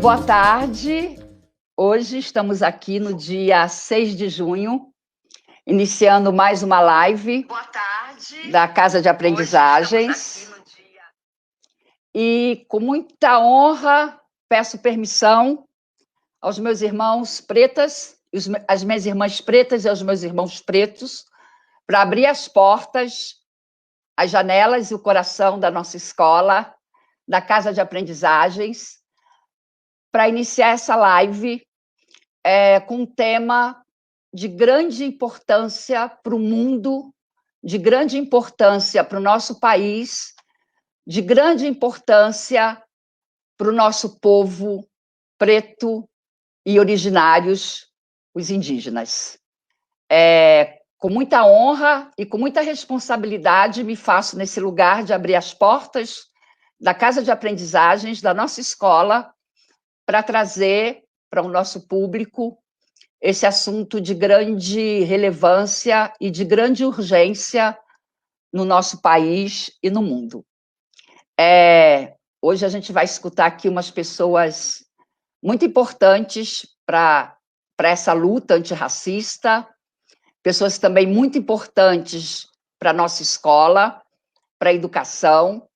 Boa tarde. Hoje estamos aqui no dia 6 de junho, iniciando mais uma live da Casa de Aprendizagens. E com muita honra, peço permissão aos meus irmãos pretas, às minhas irmãs pretas e aos meus irmãos pretos, para abrir as portas, as janelas e o coração da nossa escola, da Casa de Aprendizagens, para iniciar essa live com um tema de grande importância para o mundo, de grande importância para o nosso país, de grande importância para o nosso povo preto e originários, os indígenas. Com muita honra e com muita responsabilidade, me faço nesse lugar de abrir as portas da Casa de Aprendizagens da nossa escola para trazer para o nosso público esse assunto de grande relevância e de grande urgência no nosso país e no mundo. Hoje a gente vai escutar aqui umas pessoas muito importantes para essa luta antirracista, pessoas também muito importantes para a nossa escola, para a educação.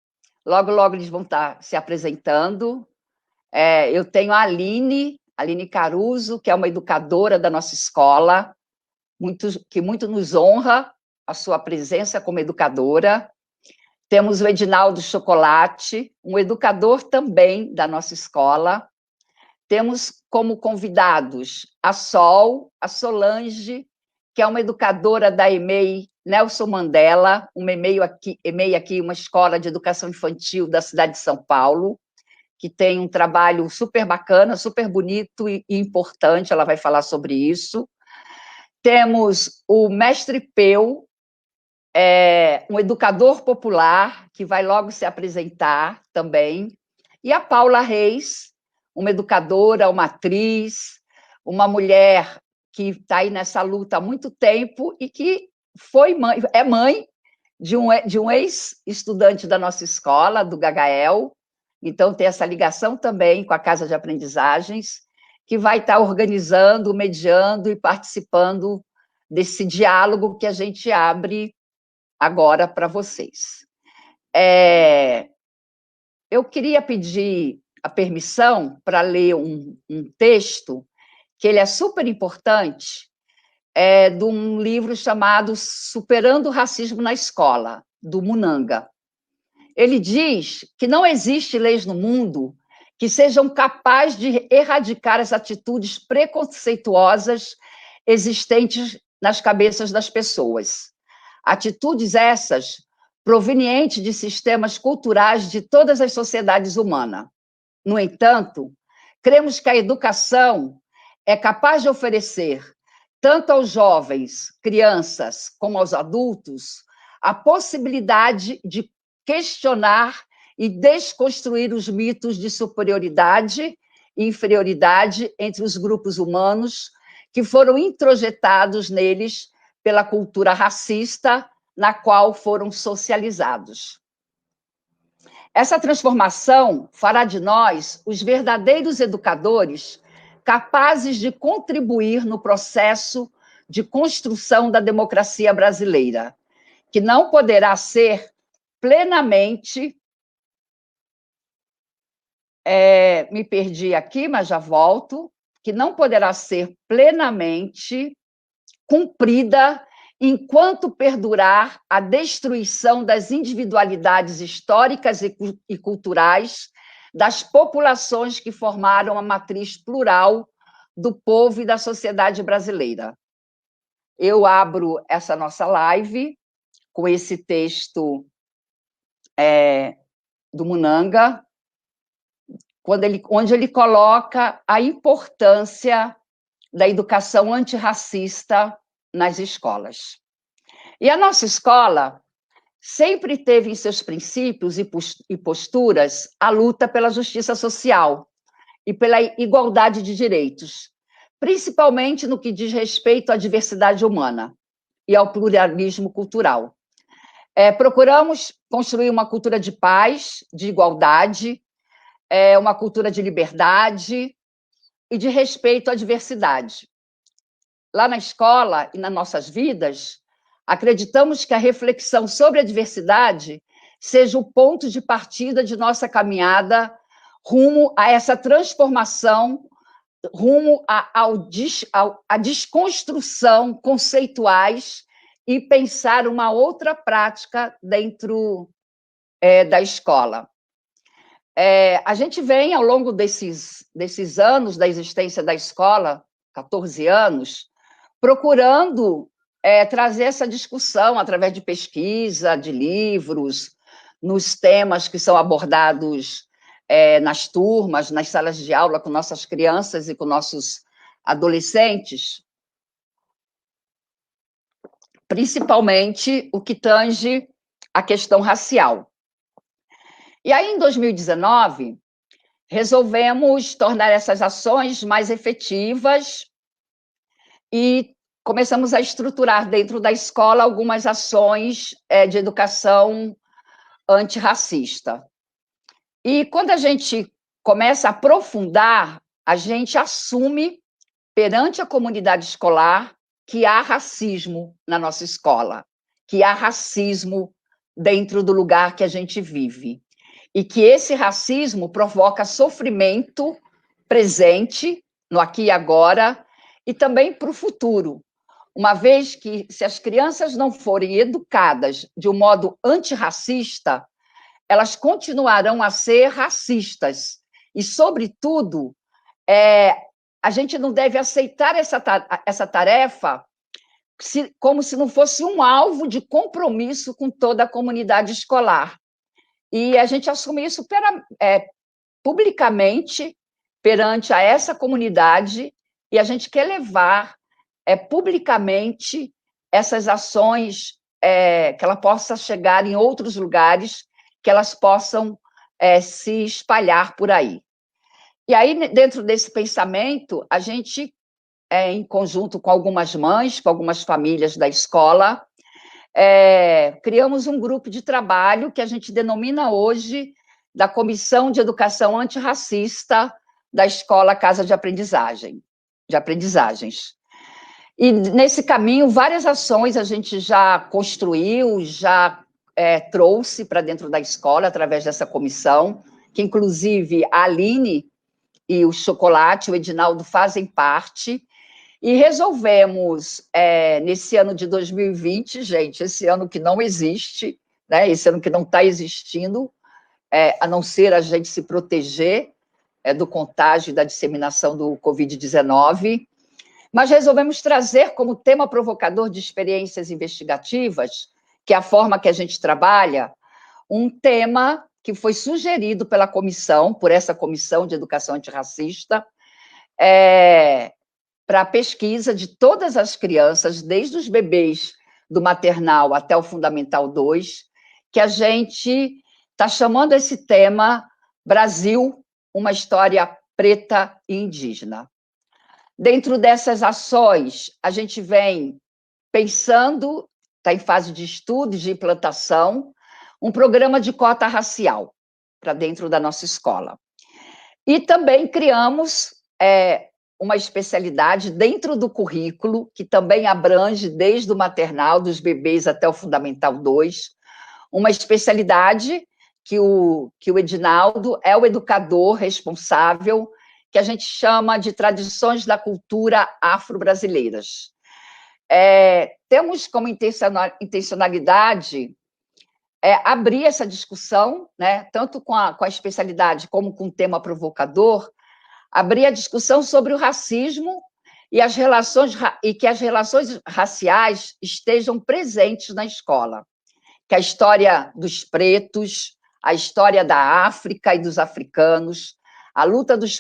Logo, logo eles vão estar se apresentando. Eu tenho a Aline Caruso, que é uma educadora da nossa escola, que muito nos honra a sua presença como educadora. Temos o Edinaldo Chocolate, um educador também da nossa escola. Temos como convidados a Solange, que é uma educadora da EMEI Nelson Mandela, EMEI aqui, uma escola de educação infantil da cidade de São Paulo, que tem um trabalho super bacana, super bonito e importante, ela vai falar sobre isso. Temos o Mestre Peu, um educador popular, que vai logo se apresentar também, e a Paula Reis, uma educadora, uma atriz, uma mulher que está aí nessa luta há muito tempo e que é mãe de um ex-estudante da nossa escola, do Gagael. Então, tem essa ligação também com a Casa de Aprendizagens, que vai estar organizando, mediando e participando desse diálogo que a gente abre agora para vocês. Eu queria pedir a permissão para ler um texto, que ele é super importante, de um livro chamado Superando o Racismo na Escola, do Munanga. Ele diz que não existe leis no mundo que sejam capazes de erradicar as atitudes preconceituosas existentes nas cabeças das pessoas. Atitudes essas provenientes de sistemas culturais de todas as sociedades humanas. No entanto, cremos que a educação é capaz de oferecer, tanto aos jovens, crianças, como aos adultos, a possibilidade de questionar e desconstruir os mitos de superioridade e inferioridade entre os grupos humanos que foram introjetados neles pela cultura racista na qual foram socializados. Essa transformação fará de nós os verdadeiros educadores capazes de contribuir no processo de construção da democracia brasileira, que não poderá ser plenamente... me perdi aqui, mas já volto. Que não poderá ser plenamente cumprida enquanto perdurar a destruição das individualidades históricas e culturais das populações que formaram a matriz plural do povo e da sociedade brasileira. Eu abro essa nossa live com esse texto do Munanga, onde ele coloca a importância da educação antirracista nas escolas. E a nossa escola sempre teve em seus princípios e posturas a luta pela justiça social e pela igualdade de direitos, principalmente no que diz respeito à diversidade humana e ao pluralismo cultural. Procuramos construir uma cultura de paz, de igualdade, uma cultura de liberdade e de respeito à diversidade. Lá na escola e nas nossas vidas, acreditamos que a reflexão sobre a diversidade seja o ponto de partida de nossa caminhada rumo a essa transformação, rumo à desconstrução conceituais e pensar uma outra prática dentro da escola. A gente vem, ao longo desses anos da existência da escola, 14 anos, procurando trazer essa discussão através de pesquisa, de livros, nos temas que são abordados nas turmas, nas salas de aula, com nossas crianças e com nossos adolescentes, principalmente o que tange a questão racial. E aí, em 2019, resolvemos tornar essas ações mais efetivas e começamos a estruturar dentro da escola algumas ações de educação antirracista. E quando a gente começa a aprofundar, a gente assume perante a comunidade escolar que há racismo na nossa escola, que há racismo dentro do lugar que a gente vive, e que esse racismo provoca sofrimento presente, no aqui e agora, e também para o futuro, uma vez que, se as crianças não forem educadas de um modo antirracista, elas continuarão a ser racistas. E, sobretudo, a gente não deve aceitar essa tarefa como se não fosse um alvo de compromisso com toda a comunidade escolar. E a gente assume isso publicamente perante a essa comunidade, e a gente quer levar publicamente essas ações, que ela possa chegar em outros lugares, que elas possam se espalhar por aí. E aí, dentro desse pensamento, a gente, em conjunto com algumas mães, com algumas famílias da escola, criamos um grupo de trabalho que a gente denomina hoje da Comissão de Educação Antirracista da Escola Casa de Aprendizagens. E, nesse caminho, várias ações a gente já construiu, já trouxe para dentro da escola, através dessa comissão, que, inclusive, a Aline e o Chocolate, o Edinaldo, fazem parte. E resolvemos, nesse ano de 2020, gente, esse ano que não existe, né, esse ano que não está existindo, a não ser a gente se proteger do contágio e da disseminação do Covid-19, mas resolvemos trazer como tema provocador de experiências investigativas, que é a forma que a gente trabalha, um tema que foi sugerido pela comissão, por essa Comissão de Educação Antirracista, para a pesquisa de todas as crianças, desde os bebês do maternal até o Fundamental 2, que a gente está chamando esse tema Brasil, uma história preta e indígena. Dentro dessas ações, a gente vem pensando, está em fase de estudo e de implantação, um programa de cota racial para dentro da nossa escola. E também criamos uma especialidade dentro do currículo, que também abrange desde o maternal, dos bebês até o Fundamental 2, uma especialidade que o Edinaldo é o educador responsável, que a gente chama de tradições da cultura afro-brasileiras. Temos como intencionalidade abrir essa discussão, né, tanto com a especialidade como com o tema provocador, abrir a discussão sobre o racismo e que as relações raciais estejam presentes na escola, que a história dos pretos, a história da África e dos africanos, a luta dos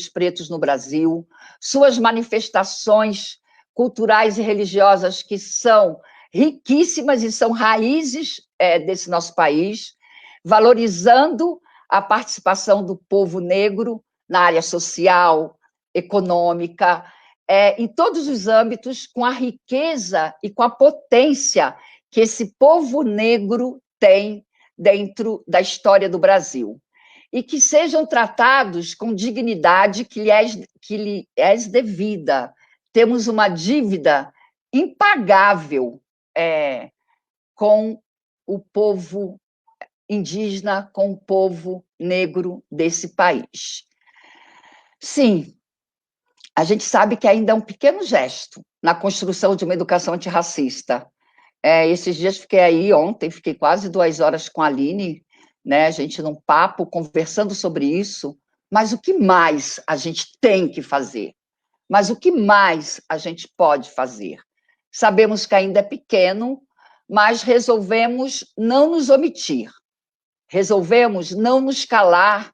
pretos no Brasil, suas manifestações culturais e religiosas que são riquíssimas e são raízes desse nosso país, valorizando a participação do povo negro na área social, econômica, em todos os âmbitos, com a riqueza e com a potência que esse povo negro tem dentro da história do Brasil. e que sejam tratados com dignidade que lhe é devida. Temos uma dívida impagável com o povo indígena, com o povo negro desse país. Sim, a gente sabe que ainda é um pequeno gesto na construção de uma educação antirracista. Esses dias ontem fiquei quase 2 horas com a Aline, né, a gente num papo, conversando sobre isso, mas o que mais a gente tem que fazer? Mas o que mais a gente pode fazer? Sabemos que ainda é pequeno, mas resolvemos não nos omitir, resolvemos não nos calar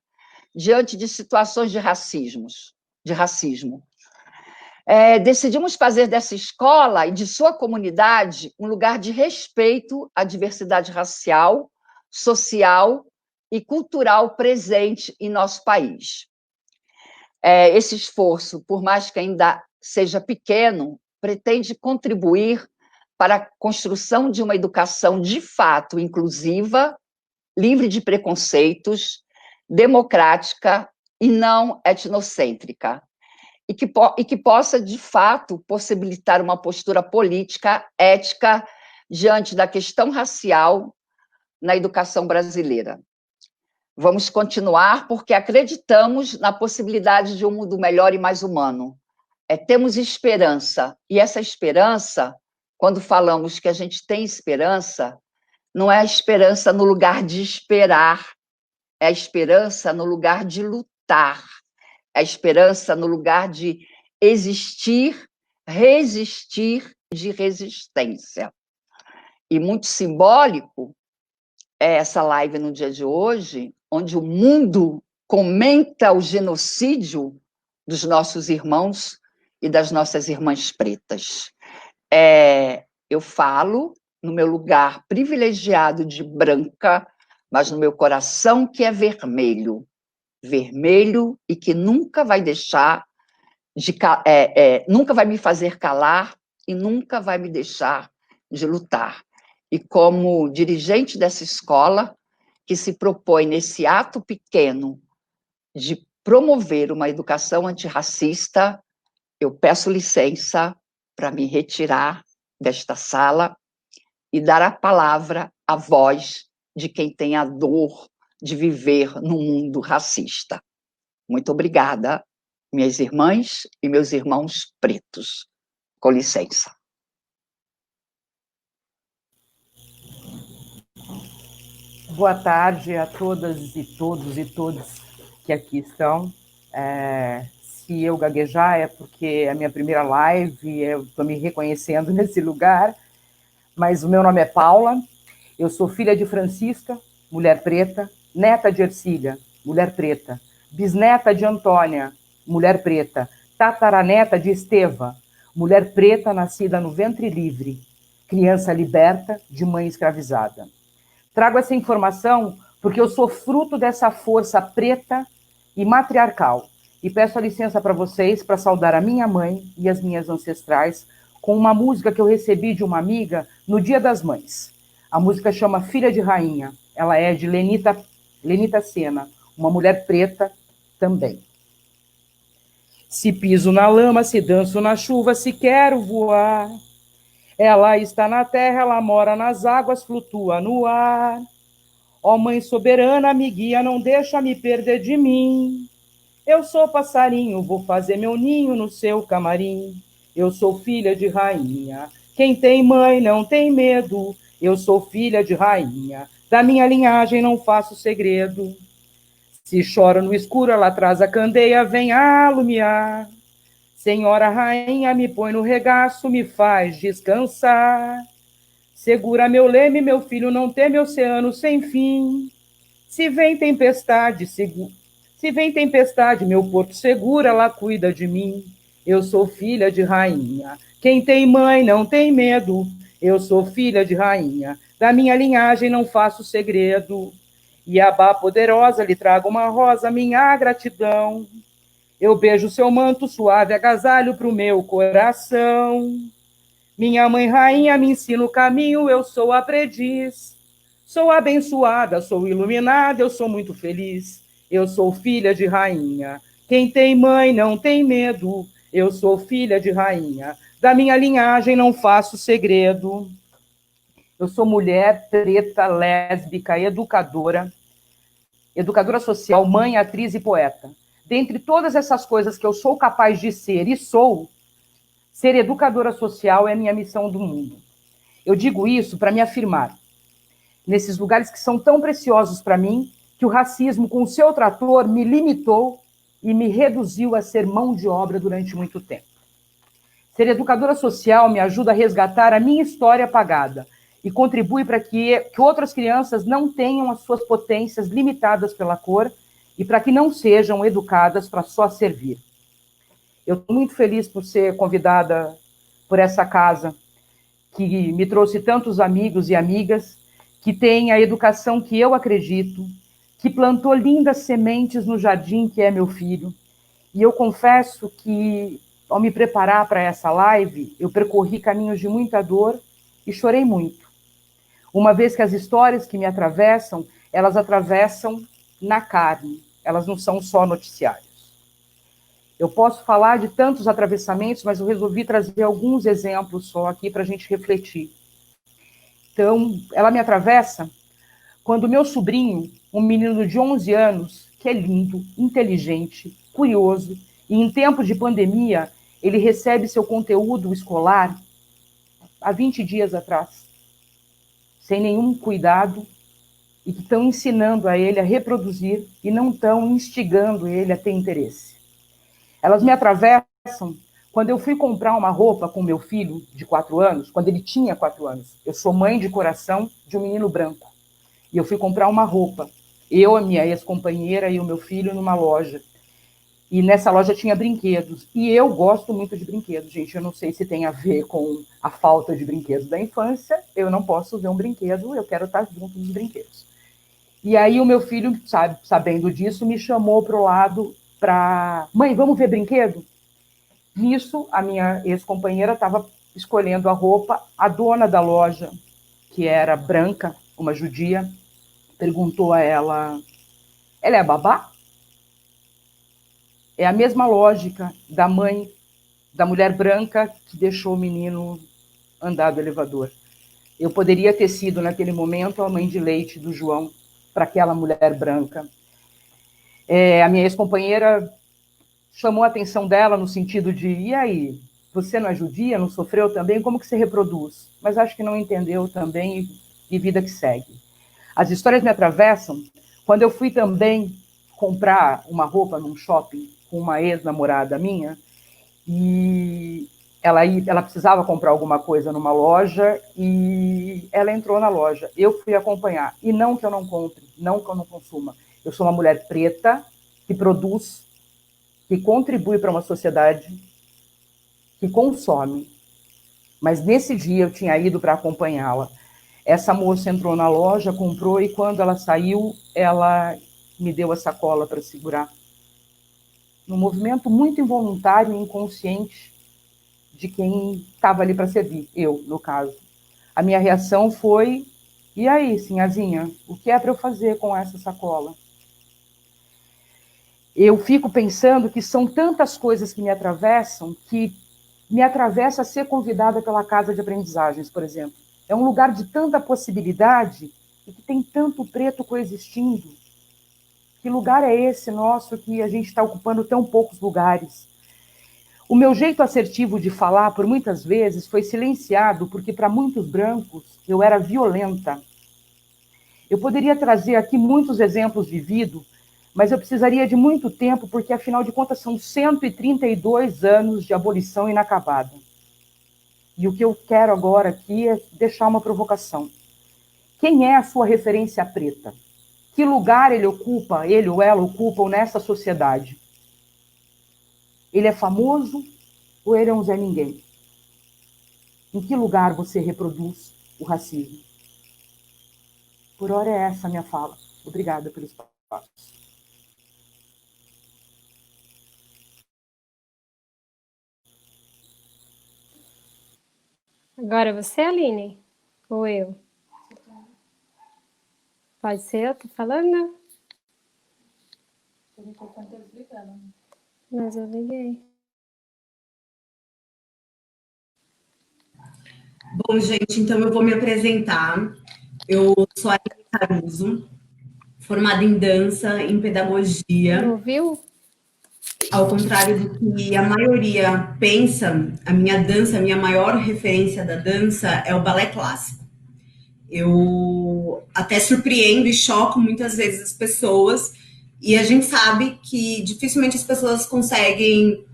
diante de situações de racismo. Decidimos fazer dessa escola e de sua comunidade um lugar de respeito à diversidade racial, social e cultural presente em nosso país. Esse esforço, por mais que ainda seja pequeno, pretende contribuir para a construção de uma educação de fato inclusiva, livre de preconceitos, democrática e não etnocêntrica, e que possa, de fato, possibilitar uma postura política, ética, diante da questão racial na educação brasileira. Vamos continuar porque acreditamos na possibilidade de um mundo melhor e mais humano. Temos esperança, e essa esperança, quando falamos que a gente tem esperança, não é a esperança no lugar de esperar, é a esperança no lugar de lutar, é a esperança no lugar de existir, resistir, de resistência. E muito simbólico é essa live no dia de hoje, onde o mundo comenta o genocídio dos nossos irmãos e das nossas irmãs pretas. Eu falo no meu lugar privilegiado de branca, mas no meu coração que é vermelho, vermelho e que nunca vai deixar nunca vai me fazer calar e nunca vai me deixar de lutar. E como dirigente dessa escola, que se propõe nesse ato pequeno de promover uma educação antirracista, eu peço licença para me retirar desta sala e dar a palavra, a voz de quem tem a dor de viver num mundo racista. Muito obrigada, minhas irmãs e meus irmãos pretos. Com licença. Boa tarde a todas e todos e todos que aqui estão. Se eu gaguejar é porque é a minha primeira live, eu estou me reconhecendo nesse lugar, mas o meu nome é Paula, eu sou filha de Francisca, mulher preta, neta de Ercília, mulher preta, bisneta de Antônia, mulher preta, tataraneta de Esteva, mulher preta nascida no ventre livre, criança liberta de mãe escravizada. Trago essa informação porque eu sou fruto dessa força preta e matriarcal. E peço a licença para vocês para saudar a minha mãe e as minhas ancestrais com uma música que eu recebi de uma amiga no Dia das Mães. A música chama Filha de Rainha. Ela é de Lenita Sena, uma mulher preta também. Se piso na lama, se danço na chuva, se quero voar. Ela está na terra, ela mora nas águas, flutua no ar. Ó mãe soberana, me guia, não deixa me perder de mim. Eu sou passarinho, vou fazer meu ninho no seu camarim. Eu sou filha de rainha, quem tem mãe não tem medo. Eu sou filha de rainha, da minha linhagem não faço segredo. Se choro no escuro, ela traz a candeia, vem alumiar. Senhora rainha, me põe no regaço, me faz descansar. Segura meu leme, meu filho não teme oceano sem fim. Se vem tempestade, meu porto segura, ela cuida de mim. Eu sou filha de rainha, quem tem mãe não tem medo. Eu sou filha de rainha, da minha linhagem não faço segredo. Iabá poderosa, lhe trago uma rosa, minha gratidão. Eu beijo seu manto suave, agasalho pro meu coração. Minha mãe rainha me ensina o caminho, eu sou aprendiz. Sou abençoada, sou iluminada, eu sou muito feliz. Eu sou filha de rainha. Quem tem mãe não tem medo. Eu sou filha de rainha. Da minha linhagem não faço segredo. Eu sou mulher, preta, lésbica, educadora social, mãe, atriz e poeta. Dentre todas essas coisas que eu sou capaz de ser e sou, ser educadora social é a minha missão do mundo. Eu digo isso para me afirmar nesses lugares que são tão preciosos para mim, que o racismo, com o seu trator, me limitou e me reduziu a ser mão de obra durante muito tempo. Ser educadora social me ajuda a resgatar a minha história apagada e contribui para que outras crianças não tenham as suas potências limitadas pela cor e para que não sejam educadas para só servir. Eu estou muito feliz por ser convidada por essa casa, que me trouxe tantos amigos e amigas, que tem a educação que eu acredito, que plantou lindas sementes no jardim que é meu filho. E eu confesso que, ao me preparar para essa live, eu percorri caminhos de muita dor e chorei muito. Uma vez que as histórias que me atravessam, elas atravessam na carne, elas não são só noticiários. Eu posso falar de tantos atravessamentos, mas eu resolvi trazer alguns exemplos só aqui para a gente refletir. Então, ela me atravessa quando meu sobrinho, um menino de 11 anos, que é lindo, inteligente, curioso, e em tempos de pandemia, ele recebe seu conteúdo escolar há 20 dias atrás, sem nenhum cuidado, e que estão ensinando a ele a reproduzir e não estão instigando ele a ter interesse. Elas me atravessam quando eu fui comprar uma roupa com meu filho de 4 anos, quando ele tinha 4 anos. Eu sou mãe de coração de um menino branco. E eu fui comprar uma roupa. Eu, a minha ex-companheira e o meu filho numa loja. E nessa loja tinha brinquedos. E eu gosto muito de brinquedos, gente. Eu não sei se tem a ver com a falta de brinquedos da infância. Eu não posso ver um brinquedo, eu quero estar junto dos brinquedos. E aí o meu filho, sabendo disso, me chamou para o lado para... Mãe, vamos ver brinquedo? Nisso, a minha ex-companheira estava escolhendo a roupa. A dona da loja, que era branca, uma judia, perguntou a ela, ela é babá? É a mesma lógica da mãe, da mulher branca que deixou o menino andar do elevador. Eu poderia ter sido, naquele momento, a mãe de leite do João para aquela mulher branca. A minha ex-companheira chamou a atenção dela no sentido de, e aí, você não é judia, não sofreu também? Como que se reproduz? Mas acho que não entendeu também e vida que segue. As histórias me atravessam quando eu fui também comprar uma roupa num shopping com uma ex-namorada minha e ela precisava comprar alguma coisa numa loja e ela entrou na loja. Eu fui acompanhar. E não que eu não compre, não que eu não consuma. Eu sou uma mulher preta que produz, que contribui para uma sociedade que consome. Mas nesse dia eu tinha ido para acompanhá-la. Essa moça entrou na loja, comprou, e quando ela saiu, ela me deu a sacola para segurar. Num movimento muito involuntário e inconsciente de quem estava ali para servir, eu, no caso. A minha reação foi, e aí, sinhazinha, o que é para eu fazer com essa sacola? Eu fico pensando que são tantas coisas que me atravessam, que me atravessa a ser convidada pela casa de aprendizagens, por exemplo. É um lugar de tanta possibilidade e que tem tanto preto coexistindo. Que lugar é esse nosso que a gente está ocupando tão poucos lugares? O meu jeito assertivo de falar, por muitas vezes, foi silenciado porque, para muitos brancos, eu era violenta. Eu poderia trazer aqui muitos exemplos vividos, mas eu precisaria de muito tempo, porque, afinal de contas, são 132 anos de abolição inacabada. E o que eu quero agora aqui é deixar uma provocação. Quem é a sua referência preta? Que lugar ele ocupa, ele ou ela ocupam nessa sociedade? Ele é famoso ou ele é um Zé Ninguém? Em que lugar você reproduz o racismo? Por hora é essa a minha fala. Obrigada pelo espaço. Agora você, Aline? Ou eu? Pode ser eu? Tô falando? Mas eu liguei. Bom, gente, então eu vou me apresentar. Eu sou a Aline Caruso, formada em dança, em Não pedagogia. ouviu? Ao contrário do que a maioria pensa, a minha dança, a minha maior referência da dança é o balé clássico. Eu até surpreendo e choco muitas vezes as pessoas, e a gente sabe que dificilmente as pessoas conseguem,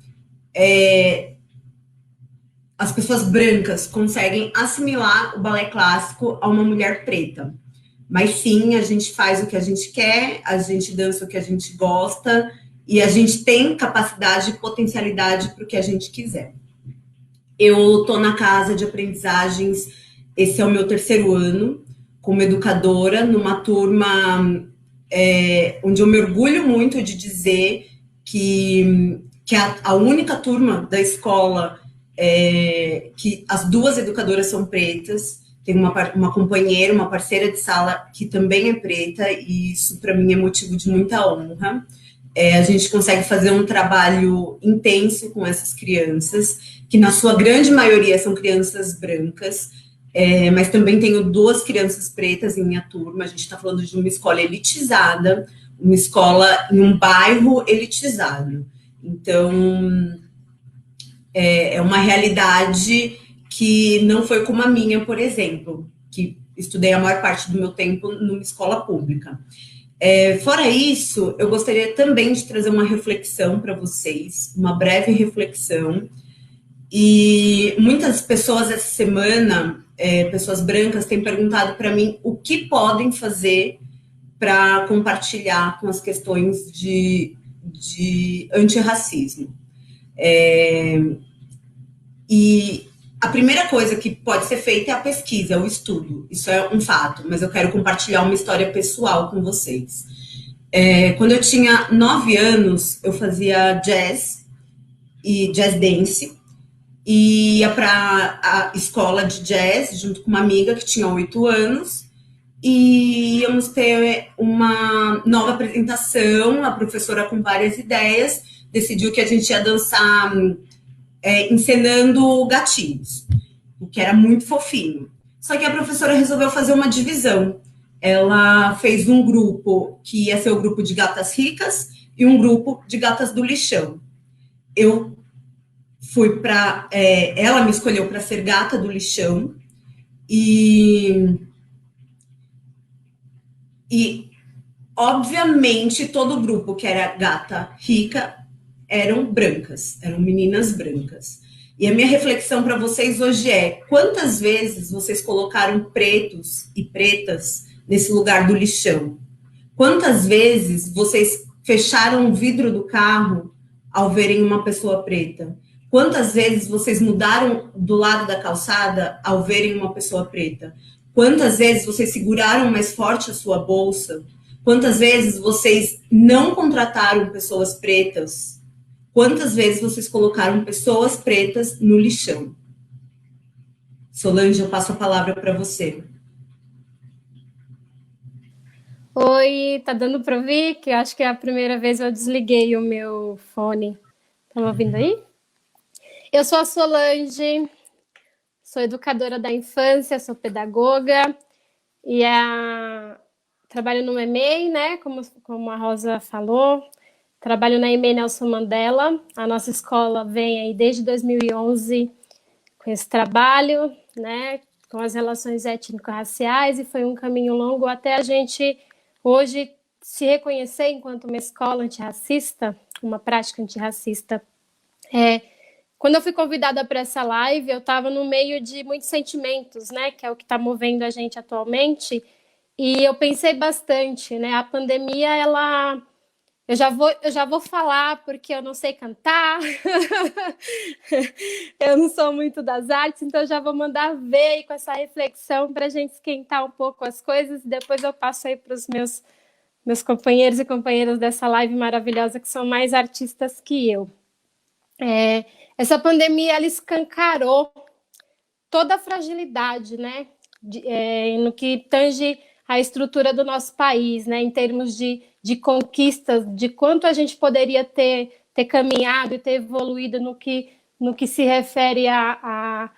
as pessoas brancas conseguem assimilar o balé clássico a uma mulher preta. Mas sim, a gente faz o que a gente quer, a gente dança o que a gente gosta, e a gente tem capacidade e potencialidade para o que a gente quiser. Eu estou na casa de aprendizagens, esse é o meu terceiro ano, como educadora, numa turma onde eu me orgulho muito de dizer que a única turma da escola que as duas educadoras são pretas, tem uma companheira, uma parceira de sala que também é preta, e isso para mim é motivo de muita honra. A gente consegue fazer um trabalho intenso com essas crianças, que na sua grande maioria são crianças brancas, mas também tenho duas crianças pretas em minha turma. A gente está falando de uma escola elitizada, uma escola em um bairro elitizado. Então, é uma realidade que não foi como a minha, por exemplo, que estudei a maior parte do meu tempo numa escola pública. Fora isso, eu gostaria também de trazer uma reflexão para vocês, uma breve reflexão. E muitas pessoas essa semana, pessoas brancas, têm perguntado para mim o que podem fazer para compartilhar com as questões de antirracismo. E a primeira coisa que pode ser feita é a pesquisa, é o estudo. Isso é um fato, mas eu quero compartilhar uma história pessoal com vocês. Quando eu tinha 9 anos, eu fazia jazz e jazz dance, e ia para a escola de jazz junto com uma amiga que tinha 8 anos, e íamos ter uma nova apresentação. A professora, com várias ideias, decidiu que a gente ia dançar encenando gatinhos, o que era muito fofinho. Só que a professora resolveu fazer uma divisão. Ela fez um grupo que ia ser o grupo de gatas ricas e um grupo de gatas do lixão. Eu fui para... ela me escolheu para ser gata do lixão, e obviamente todo o grupo que era gata rica eram brancas, eram meninas brancas. E a minha reflexão para vocês hoje é: quantas vezes vocês colocaram pretos e pretas nesse lugar do lixão? Quantas vezes vocês fecharam o vidro do carro ao verem uma pessoa preta? Quantas vezes vocês mudaram do lado da calçada ao verem uma pessoa preta? Quantas vezes vocês seguraram mais forte a sua bolsa? Quantas vezes vocês não contrataram pessoas pretas? Quantas vezes vocês colocaram pessoas pretas no lixão? Solange, eu passo a palavra para você. Oi, tá dando para ouvir? Que eu acho que é a primeira vez eu desliguei o meu fone. Tá me ouvindo aí? Eu sou a Solange, sou educadora da infância, sou pedagoga e trabalho no EMEI, né? Como a Rosa falou. Trabalho na EMEI Nelson Mandela. A nossa escola vem aí desde 2011 com esse trabalho, né? Com as relações étnico-raciais, e foi um caminho longo até a gente hoje se reconhecer enquanto uma escola antirracista, uma prática antirracista. Quando eu fui convidada para essa live, eu estava no meio de muitos sentimentos, né? Que é o que está movendo a gente atualmente. E eu pensei bastante, né? A pandemia, ela... Eu já vou falar porque eu não sei cantar, eu não sou muito das artes, então eu já vou mandar ver aí com essa reflexão para a gente esquentar um pouco as coisas, e depois eu passo aí para os meus companheiros e companheiras dessa live maravilhosa, que são mais artistas que eu. Essa pandemia, ela escancarou toda a fragilidade, né? No que tange a estrutura do nosso país, né, em termos de conquistas, de quanto a gente poderia ter caminhado e ter evoluído no que se refere à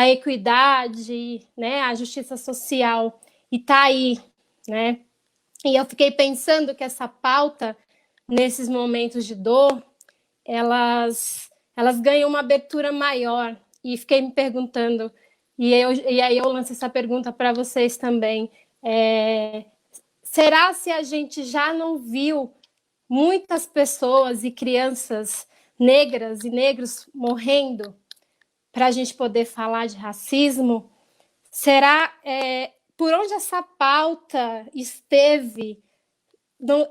equidade, né, à justiça social, e está aí, né? E eu fiquei pensando que essa pauta, nesses momentos de dor, elas ganham uma abertura maior, e fiquei me perguntando, e aí eu lanço essa pergunta para vocês também, será se a gente já não viu muitas pessoas e crianças negras e negros morrendo para a gente poder falar de racismo? Será por onde essa pauta esteve?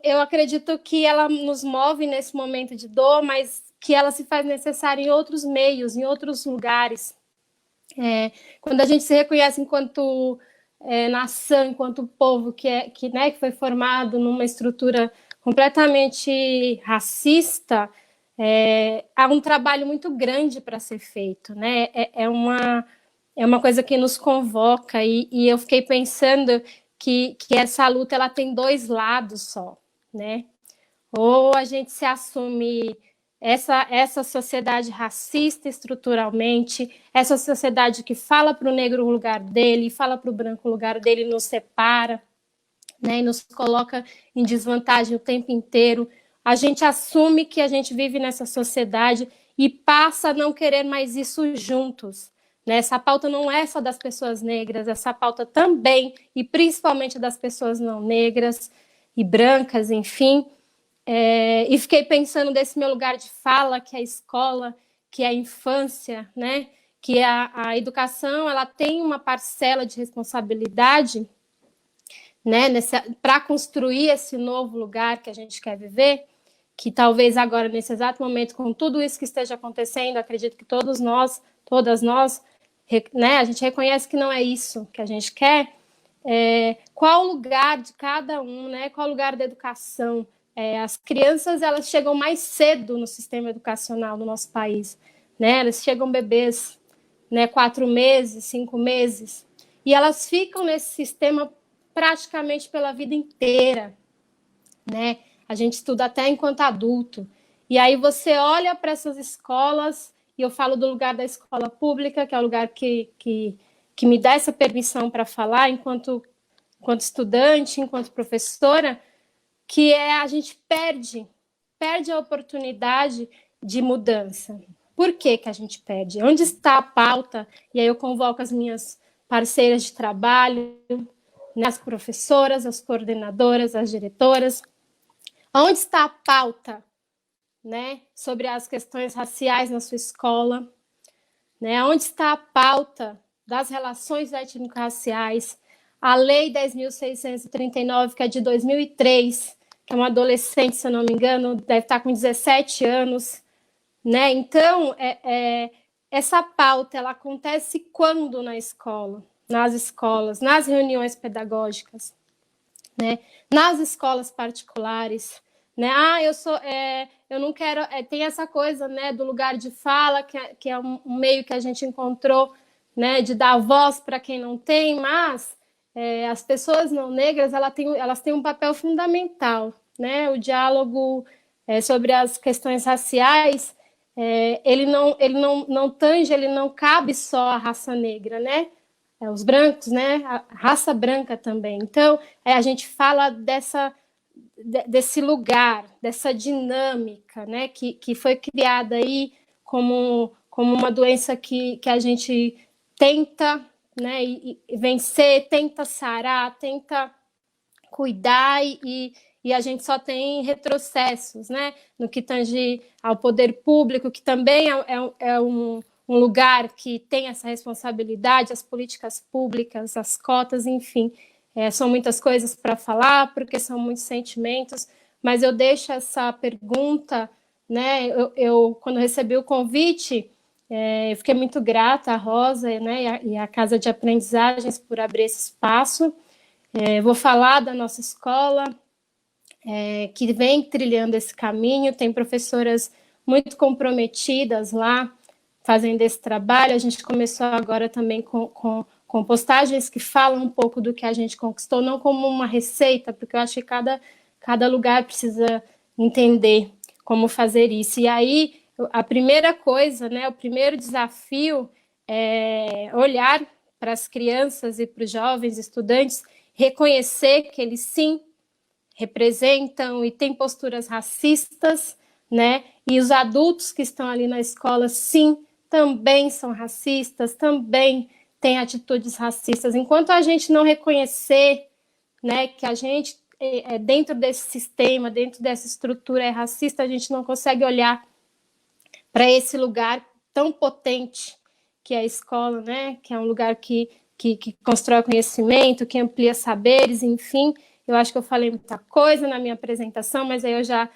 Eu acredito que ela nos move nesse momento de dor, mas que ela se faz necessária em outros meios, em outros lugares. Quando a gente se reconhece enquanto nação, enquanto povo que foi formado numa estrutura completamente racista, há um trabalho muito grande para ser feito, né? É uma coisa que nos convoca, e eu fiquei pensando que essa luta ela tem dois lados só, né? Ou a gente se assume essa sociedade racista estruturalmente, essa sociedade que fala para o negro o lugar dele, fala para o branco o lugar dele, nos separa, né, e nos coloca em desvantagem o tempo inteiro. A gente assume que a gente vive nessa sociedade e passa a não querer mais isso juntos. Né? Essa pauta não é só das pessoas negras, essa pauta também, e principalmente das pessoas não negras e brancas, enfim. E fiquei pensando desse meu lugar de fala, que é a escola, que é a infância, né? Que a educação ela tem uma parcela de responsabilidade, né, para construir esse novo lugar que a gente quer viver, que talvez agora, nesse exato momento, com tudo isso que esteja acontecendo, acredito que todas nós, né, a gente reconhece que não é isso que a gente quer. Qual o lugar de cada um, né? Qual o lugar da educação? As crianças elas chegam mais cedo no sistema educacional do nosso país, né? Elas chegam bebês, né? 4 meses, 5 meses, e elas ficam nesse sistema praticamente pela vida inteira, né? A gente estuda até enquanto adulto. E aí você olha para essas escolas, e eu falo do lugar da escola pública, que é o lugar que me dá essa permissão para falar enquanto estudante, enquanto professora, que a gente perde a oportunidade de mudança. Por que a gente perde? Onde está a pauta? E aí eu convoco as minhas parceiras de trabalho, né, as professoras, as coordenadoras, as diretoras. Onde está a pauta, né, sobre as questões raciais na sua escola? Né? Onde está a pauta das relações étnico-raciais? A Lei 10.639, que é de 2003, que é uma adolescente, se eu não me engano, deve estar com 17 anos. Né? Então, essa pauta ela acontece quando na escola? Nas escolas, nas reuniões pedagógicas, né? Nas escolas particulares. Né? Eu não quero... tem essa coisa, né, do lugar de fala, que é um meio que a gente encontrou, né, de dar voz para quem não tem, mas as pessoas não negras elas têm um papel fundamental. Né? O diálogo sobre as questões raciais, ele não tange, ele não cabe só à raça negra, né? Os brancos, né? A raça branca também. Então, a gente fala desse lugar, dessa dinâmica, né? Que foi criada aí como uma doença que a gente tenta, né, e vencer, tenta sarar, tenta cuidar, e a gente só tem retrocessos, né, no que tange ao poder público, que também é um lugar que tem essa responsabilidade, as políticas públicas, as cotas, enfim. São muitas coisas para falar, porque são muitos sentimentos, mas eu deixo essa pergunta, né, eu quando recebi o convite, eu fiquei muito grata à Rosa, né, e à Casa de Aprendizagens por abrir esse espaço. Vou falar da nossa escola, que vem trilhando esse caminho, tem professoras muito comprometidas lá, fazendo esse trabalho. A gente começou agora também com com postagens que falam um pouco do que a gente conquistou, não como uma receita, porque eu acho que cada lugar precisa entender como fazer isso. E aí, a primeira coisa, né, o primeiro desafio é olhar para as crianças e para os jovens estudantes, reconhecer que eles sim representam e têm posturas racistas, né? E os adultos que estão ali na escola, sim, também são racistas, também têm atitudes racistas. Enquanto a gente não reconhecer, né, que a gente, dentro desse sistema, dentro dessa estrutura é racista, a gente não consegue olhar para esse lugar tão potente que é a escola, né? Que é um lugar que constrói conhecimento, que amplia saberes, enfim. Eu acho que eu falei muita coisa na minha apresentação, mas aí eu já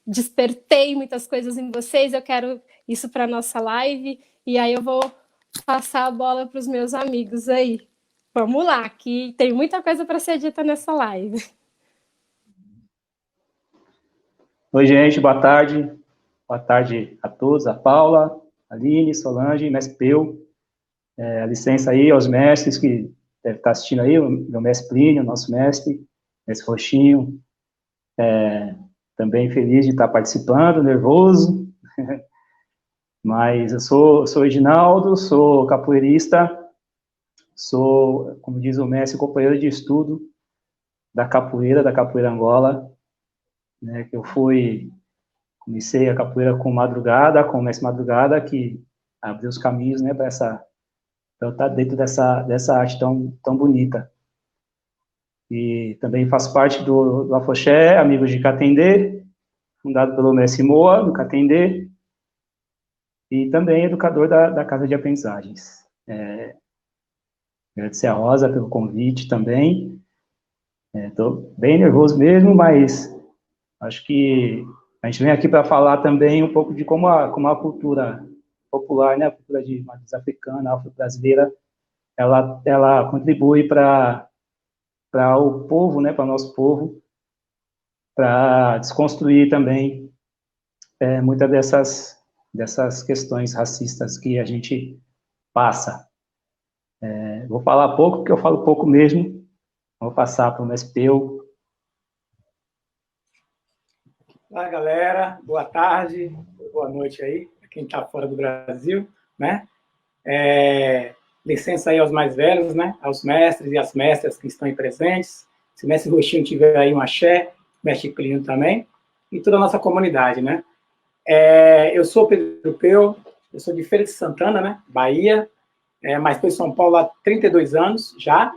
despertei muitas coisas em vocês. Eu quero isso para a nossa live, e aí eu vou passar a bola para os meus amigos aí. Vamos lá, que tem muita coisa para ser dita nessa live. Oi, gente, boa tarde. Boa tarde a todos, a Paula, a Aline, Solange, mestre Peu. A licença aí aos mestres que devem estar assistindo aí, o meu mestre Plínio, nosso mestre Roxinho. Também feliz de estar participando, nervoso. Mas eu sou Edinaldo, sou capoeirista, sou, como diz o mestre, companheiro de estudo da Capoeira Angola, né, que eu comecei a capoeira com o mestre Madrugada, que abriu os caminhos, né, para eu estar dentro dessa arte tão bonita. E também faço parte do Afoxé, Amigos de Catendê, fundado pelo mestre Moa, do Catendê, e também educador da Casa de Aprendizagens. Agradecer a Rosa pelo convite também. Estou bem nervoso mesmo, mas acho que a gente vem aqui para falar também um pouco de como a cultura popular, né, a cultura de matriz africana, afro-brasileira, ela contribui para o povo, né, para o nosso povo, para desconstruir também muitas dessas questões racistas que a gente passa. Vou falar pouco, porque eu falo pouco mesmo. Vou passar para o mestre Peu. Olá, galera. Boa tarde, boa noite aí, para quem está fora do Brasil, né? Licença aí aos mais velhos, né? Aos mestres e às mestras que estão aí presentes. Se o mestre Roxinho tiver aí um axé, mestre Plínio também, e toda a nossa comunidade, né? Eu sou Pedro Peu, eu sou de Feira de Santana, né? Bahia, mas estou em São Paulo há 32 anos já,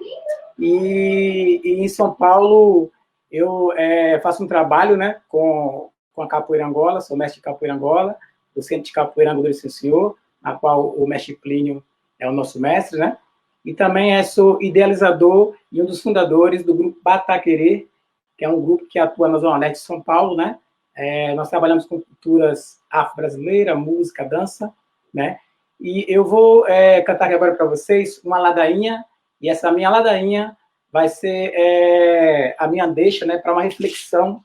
e em São Paulo eu faço um trabalho, né, com a Capoeira Angola, sou mestre de Capoeira Angola, do Centro de Capoeira Angola do Senhor, na qual o mestre Plínio é o nosso mestre, né? E também sou idealizador e um dos fundadores do grupo Bataquerê, que é um grupo que atua na Zona Leste de São Paulo, né? Nós trabalhamos com culturas afro-brasileira, música, dança, né? E eu vou cantar agora para vocês uma ladainha, e essa minha ladainha vai ser a minha deixa, né, para uma reflexão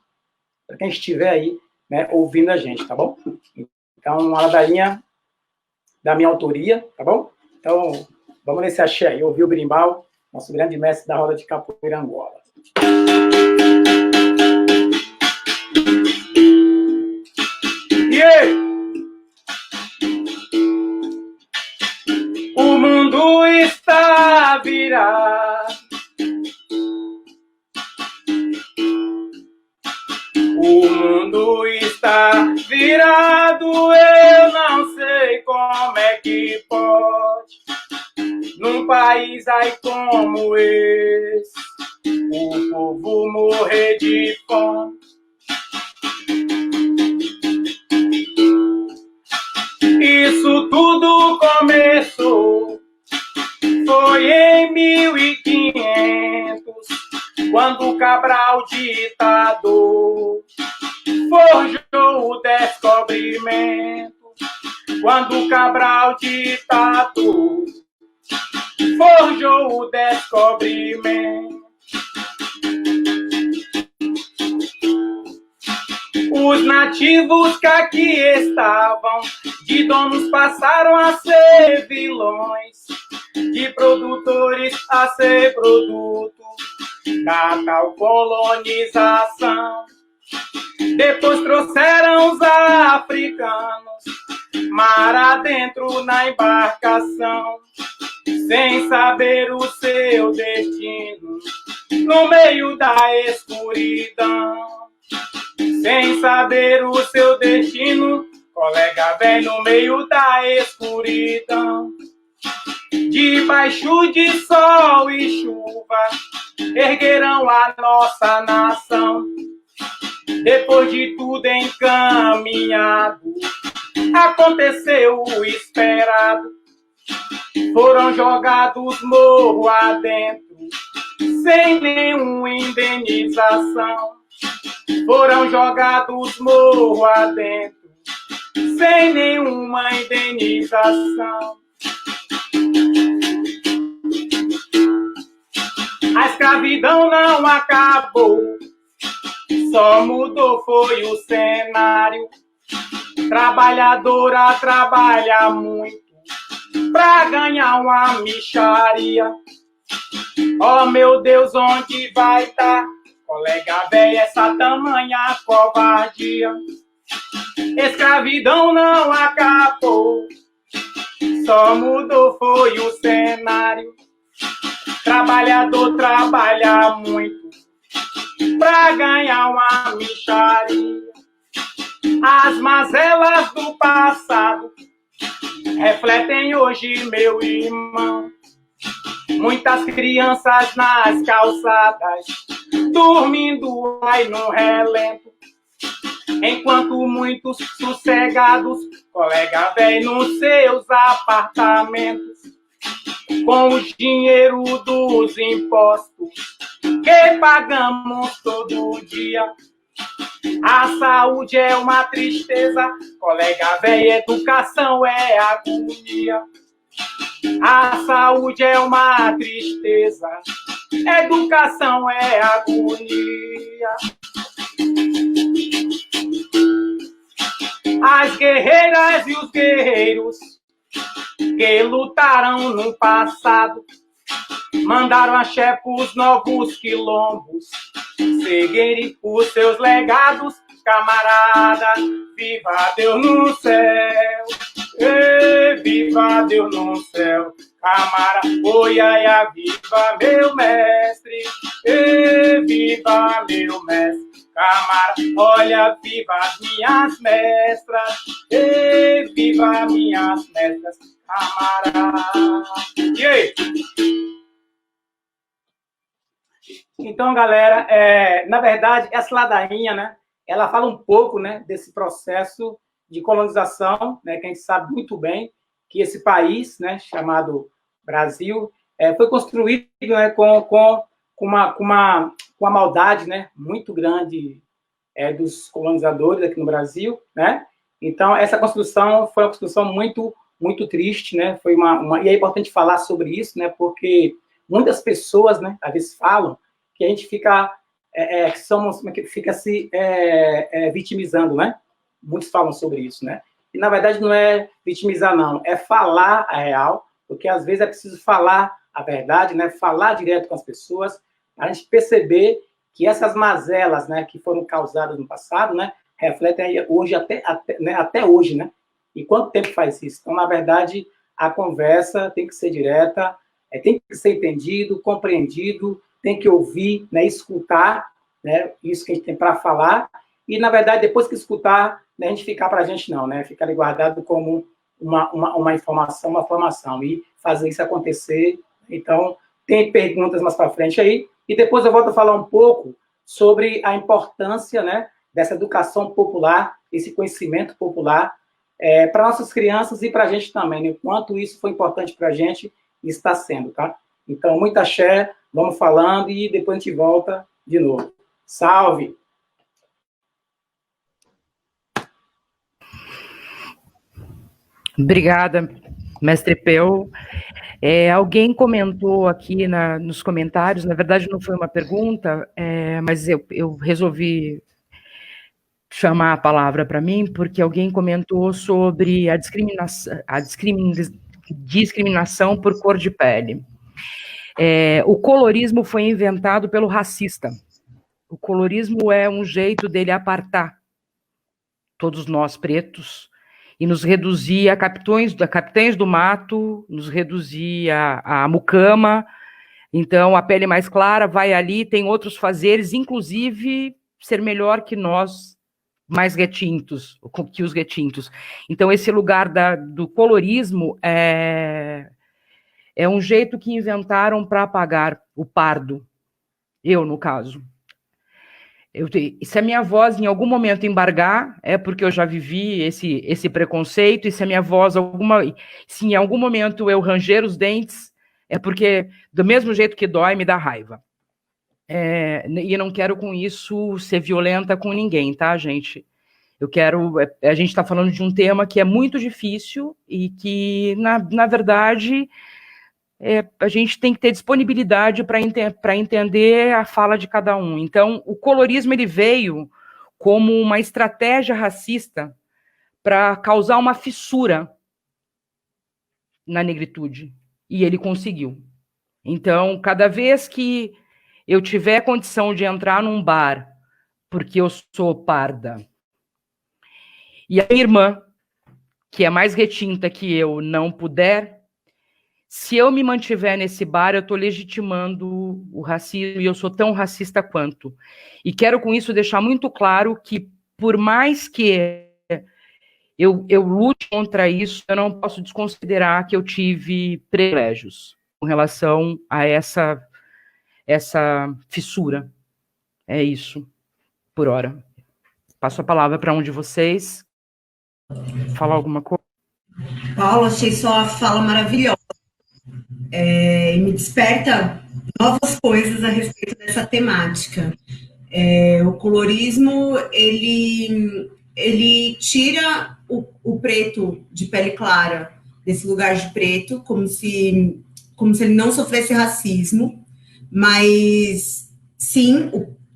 para quem estiver aí, né, ouvindo a gente, tá bom? Então, uma ladainha da minha autoria, tá bom? Então, vamos nesse axé aí, ouvir o berimbau, nosso grande mestre da roda de Capoeira Angola. Yeah! O mundo está virado. O mundo está virado, eu não sei como é que pode, num país aí como esse, o povo morrer de fome. Isso tudo começou, foi em 1500, quando Cabral ditador forjou o descobrimento. Quando Cabral ditador forjou o descobrimento. Os nativos que aqui estavam, de donos passaram a ser vilões. de produtores a ser produto da tal colonização. Depois trouxeram os africanos, mar adentro na embarcação, sem saber o seu destino, no meio da escuridão. Sem saber o seu destino, colega velho, no meio da escuridão. Debaixo de sol e chuva, erguerão a nossa nação. Depois de tudo encaminhado, aconteceu o esperado. Foram jogados morro adentro, sem nenhuma indenização. Foram jogados morro adentro, sem nenhuma indenização. A escravidão não acabou, só mudou foi o cenário. Trabalhadora trabalha muito pra ganhar uma mixaria. Oh, meu Deus, onde vai tá, colega velho, essa tamanha covardia? Escravidão não acabou, só mudou foi o cenário. Trabalhador trabalha muito pra ganhar uma mixaria. As mazelas do passado refletem hoje, meu irmão. Muitas crianças nas calçadas, dormindo aí no relento, enquanto muitos sossegados, colega velho, nos seus apartamentos, com o dinheiro dos impostos que pagamos todo dia. A saúde é uma tristeza, colega velho, educação é agonia. A saúde é uma tristeza, educação é agonia. As guerreiras e os guerreiros que lutaram no passado mandaram axé pros novos quilombos seguirem por seus legados. Camarada, viva Deus no céu, viva Deus no céu. Camarada, oi, ai, ai, viva meu mestre, viva meu mestre. Camarada, olha, viva as minhas mestras, viva minhas mestras. Camarada. E aí? Então, galera, na verdade, essa ladainha, né, ela fala um pouco, né, desse processo de colonização, né, que a gente sabe muito bem que esse país, né, chamado Brasil, foi construído, né, com uma maldade, né, muito grande dos colonizadores aqui no Brasil, né? Então, essa construção foi uma construção muito, muito triste, né? Foi e é importante falar sobre isso, né, porque muitas pessoas, né, às vezes falam que a gente fica fica se vitimizando, né? Muitos falam sobre isso, né? E, na verdade, não é vitimizar, não. É falar a real, porque, às vezes, é preciso falar a verdade, né? Falar direto com as pessoas, para a gente perceber que essas mazelas, né, que foram causadas no passado, né, refletem hoje, até hoje, né? E quanto tempo faz isso? Então, na verdade, a conversa tem que ser direta, tem que ser entendido, compreendido, tem que ouvir, né, escutar, né, isso que a gente tem para falar, e, na verdade, depois que escutar, né, a gente ficar para a gente não, né, ficar ali guardado como uma informação, uma formação, e fazer isso acontecer. Então, tem perguntas mais para frente aí, e depois eu volto a falar um pouco sobre a importância, né, dessa educação popular, esse conhecimento popular, para nossas crianças e para a gente também, né, o quanto isso foi importante para a gente e está sendo, tá? Então, muita axé, vamos falando e depois a gente volta de novo. Salve! Obrigada, mestre Peu. Alguém comentou aqui nos comentários, na verdade não foi uma pergunta, mas eu resolvi chamar a palavra para mim, porque alguém comentou sobre a discriminação, discriminação por cor de pele. O colorismo foi inventado pelo racista. O colorismo é um jeito dele apartar todos nós pretos e nos reduzir a capitães do mato, nos reduzir a mucama. Então, a pele mais clara vai ali, tem outros fazeres, inclusive ser melhor que nós, mais retintos, que os retintos. Então, esse lugar do colorismo é um jeito que inventaram para apagar o pardo. Eu, no caso. Se a minha voz em algum momento embargar, é porque eu já vivi esse preconceito, e se a minha voz, se em algum momento eu ranger os dentes, é porque, do mesmo jeito que dói, me dá raiva. E eu não quero com isso ser violenta com ninguém, tá, gente? A gente está falando de um tema que é muito difícil e que, na verdade, a gente tem que ter disponibilidade para entender a fala de cada um. Então, o colorismo ele veio como uma estratégia racista para causar uma fissura na negritude. E ele conseguiu. Então, cada vez que eu tiver condição de entrar num bar, porque eu sou parda, e a minha irmã, que é mais retinta que eu, não puder, se eu me mantiver nesse bar, eu estou legitimando o racismo, e eu sou tão racista quanto. E quero com isso deixar muito claro que, por mais que eu lute contra isso, eu não posso desconsiderar que eu tive privilégios com relação a essa fissura. É isso, por hora. Passo a palavra para um de vocês. Falar alguma coisa? Paulo, achei sua fala maravilhosa. E me desperta novas coisas a respeito dessa temática. O colorismo, ele tira o preto de pele clara desse lugar de preto, como se ele não sofresse racismo, mas sim,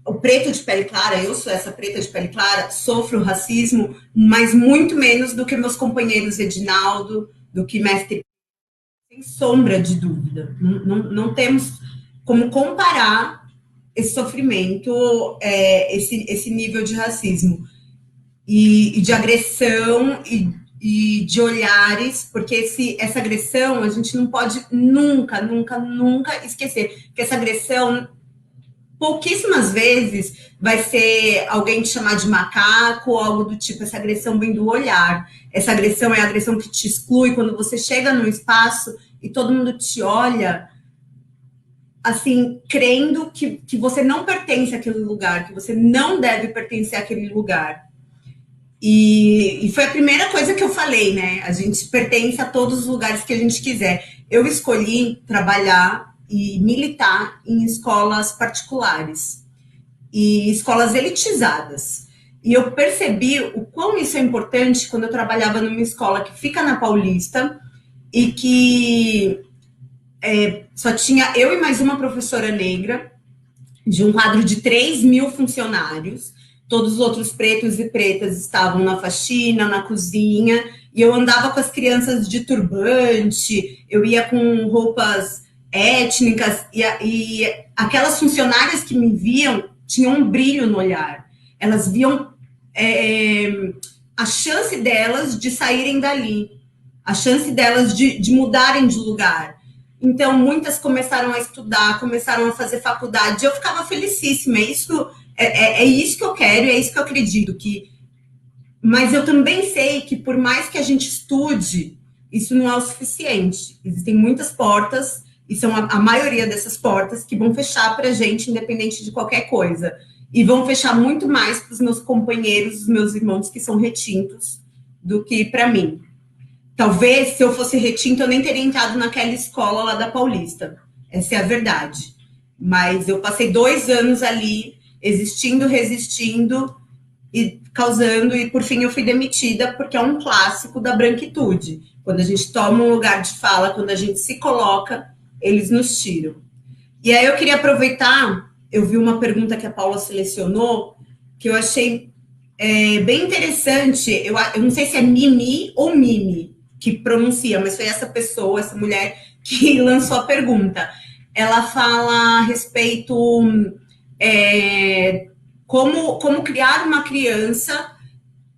o preto de pele clara, eu sou essa preta de pele clara, sofro racismo, mas muito menos do que meus companheiros Edinaldo, do que mestre, sem sombra de dúvida. Não temos como comparar esse sofrimento, esse nível de racismo e de agressão e de olhares, porque essa agressão a gente não pode nunca esquecer, que essa agressão pouquíssimas vezes vai ser alguém te chamar de macaco ou algo do tipo. Essa agressão vem do olhar. Essa agressão é a agressão que te exclui quando você chega num espaço e todo mundo te olha assim, crendo que você não pertence àquele lugar, que você não deve pertencer àquele lugar. E foi a primeira coisa que eu falei, né? A gente pertence a todos os lugares que a gente quiser. Eu escolhi trabalhar e militar em escolas particulares e escolas elitizadas. E eu percebi o quão isso é importante quando eu trabalhava numa escola que fica na Paulista e que só tinha eu e mais uma professora negra, de um quadro de 3.000 funcionários. Todos os outros pretos e pretas estavam na faxina, na cozinha, e eu andava com as crianças de turbante, eu ia com roupas étnicas, e aquelas funcionárias que me viam tinham um brilho no olhar. Elas viam a chance delas de saírem dali, a chance delas de mudarem de lugar. Então, muitas começaram a estudar, começaram a fazer faculdade, eu ficava felicíssima, é isso que eu quero, é isso que eu acredito. Mas eu também sei que, por mais que a gente estude, isso não é o suficiente. Existem muitas portas, e são a maioria dessas portas que vão fechar para a gente, independente de qualquer coisa. E vão fechar muito mais para os meus companheiros, os meus irmãos que são retintos, do que para mim. Talvez, se eu fosse retinto, eu nem teria entrado naquela escola lá da Paulista. Essa é a verdade. Mas eu passei 2 anos ali, existindo, resistindo e causando, e por fim eu fui demitida, porque é um clássico da branquitude. Quando a gente toma um lugar de fala, quando a gente se coloca, eles nos tiram. E aí eu queria aproveitar, eu vi uma pergunta que a Paula selecionou, que eu achei bem interessante. Eu não sei se é Mimi ou Mimi, que pronuncia, mas foi essa pessoa, essa mulher, que lançou a pergunta. Ela fala a respeito como criar uma criança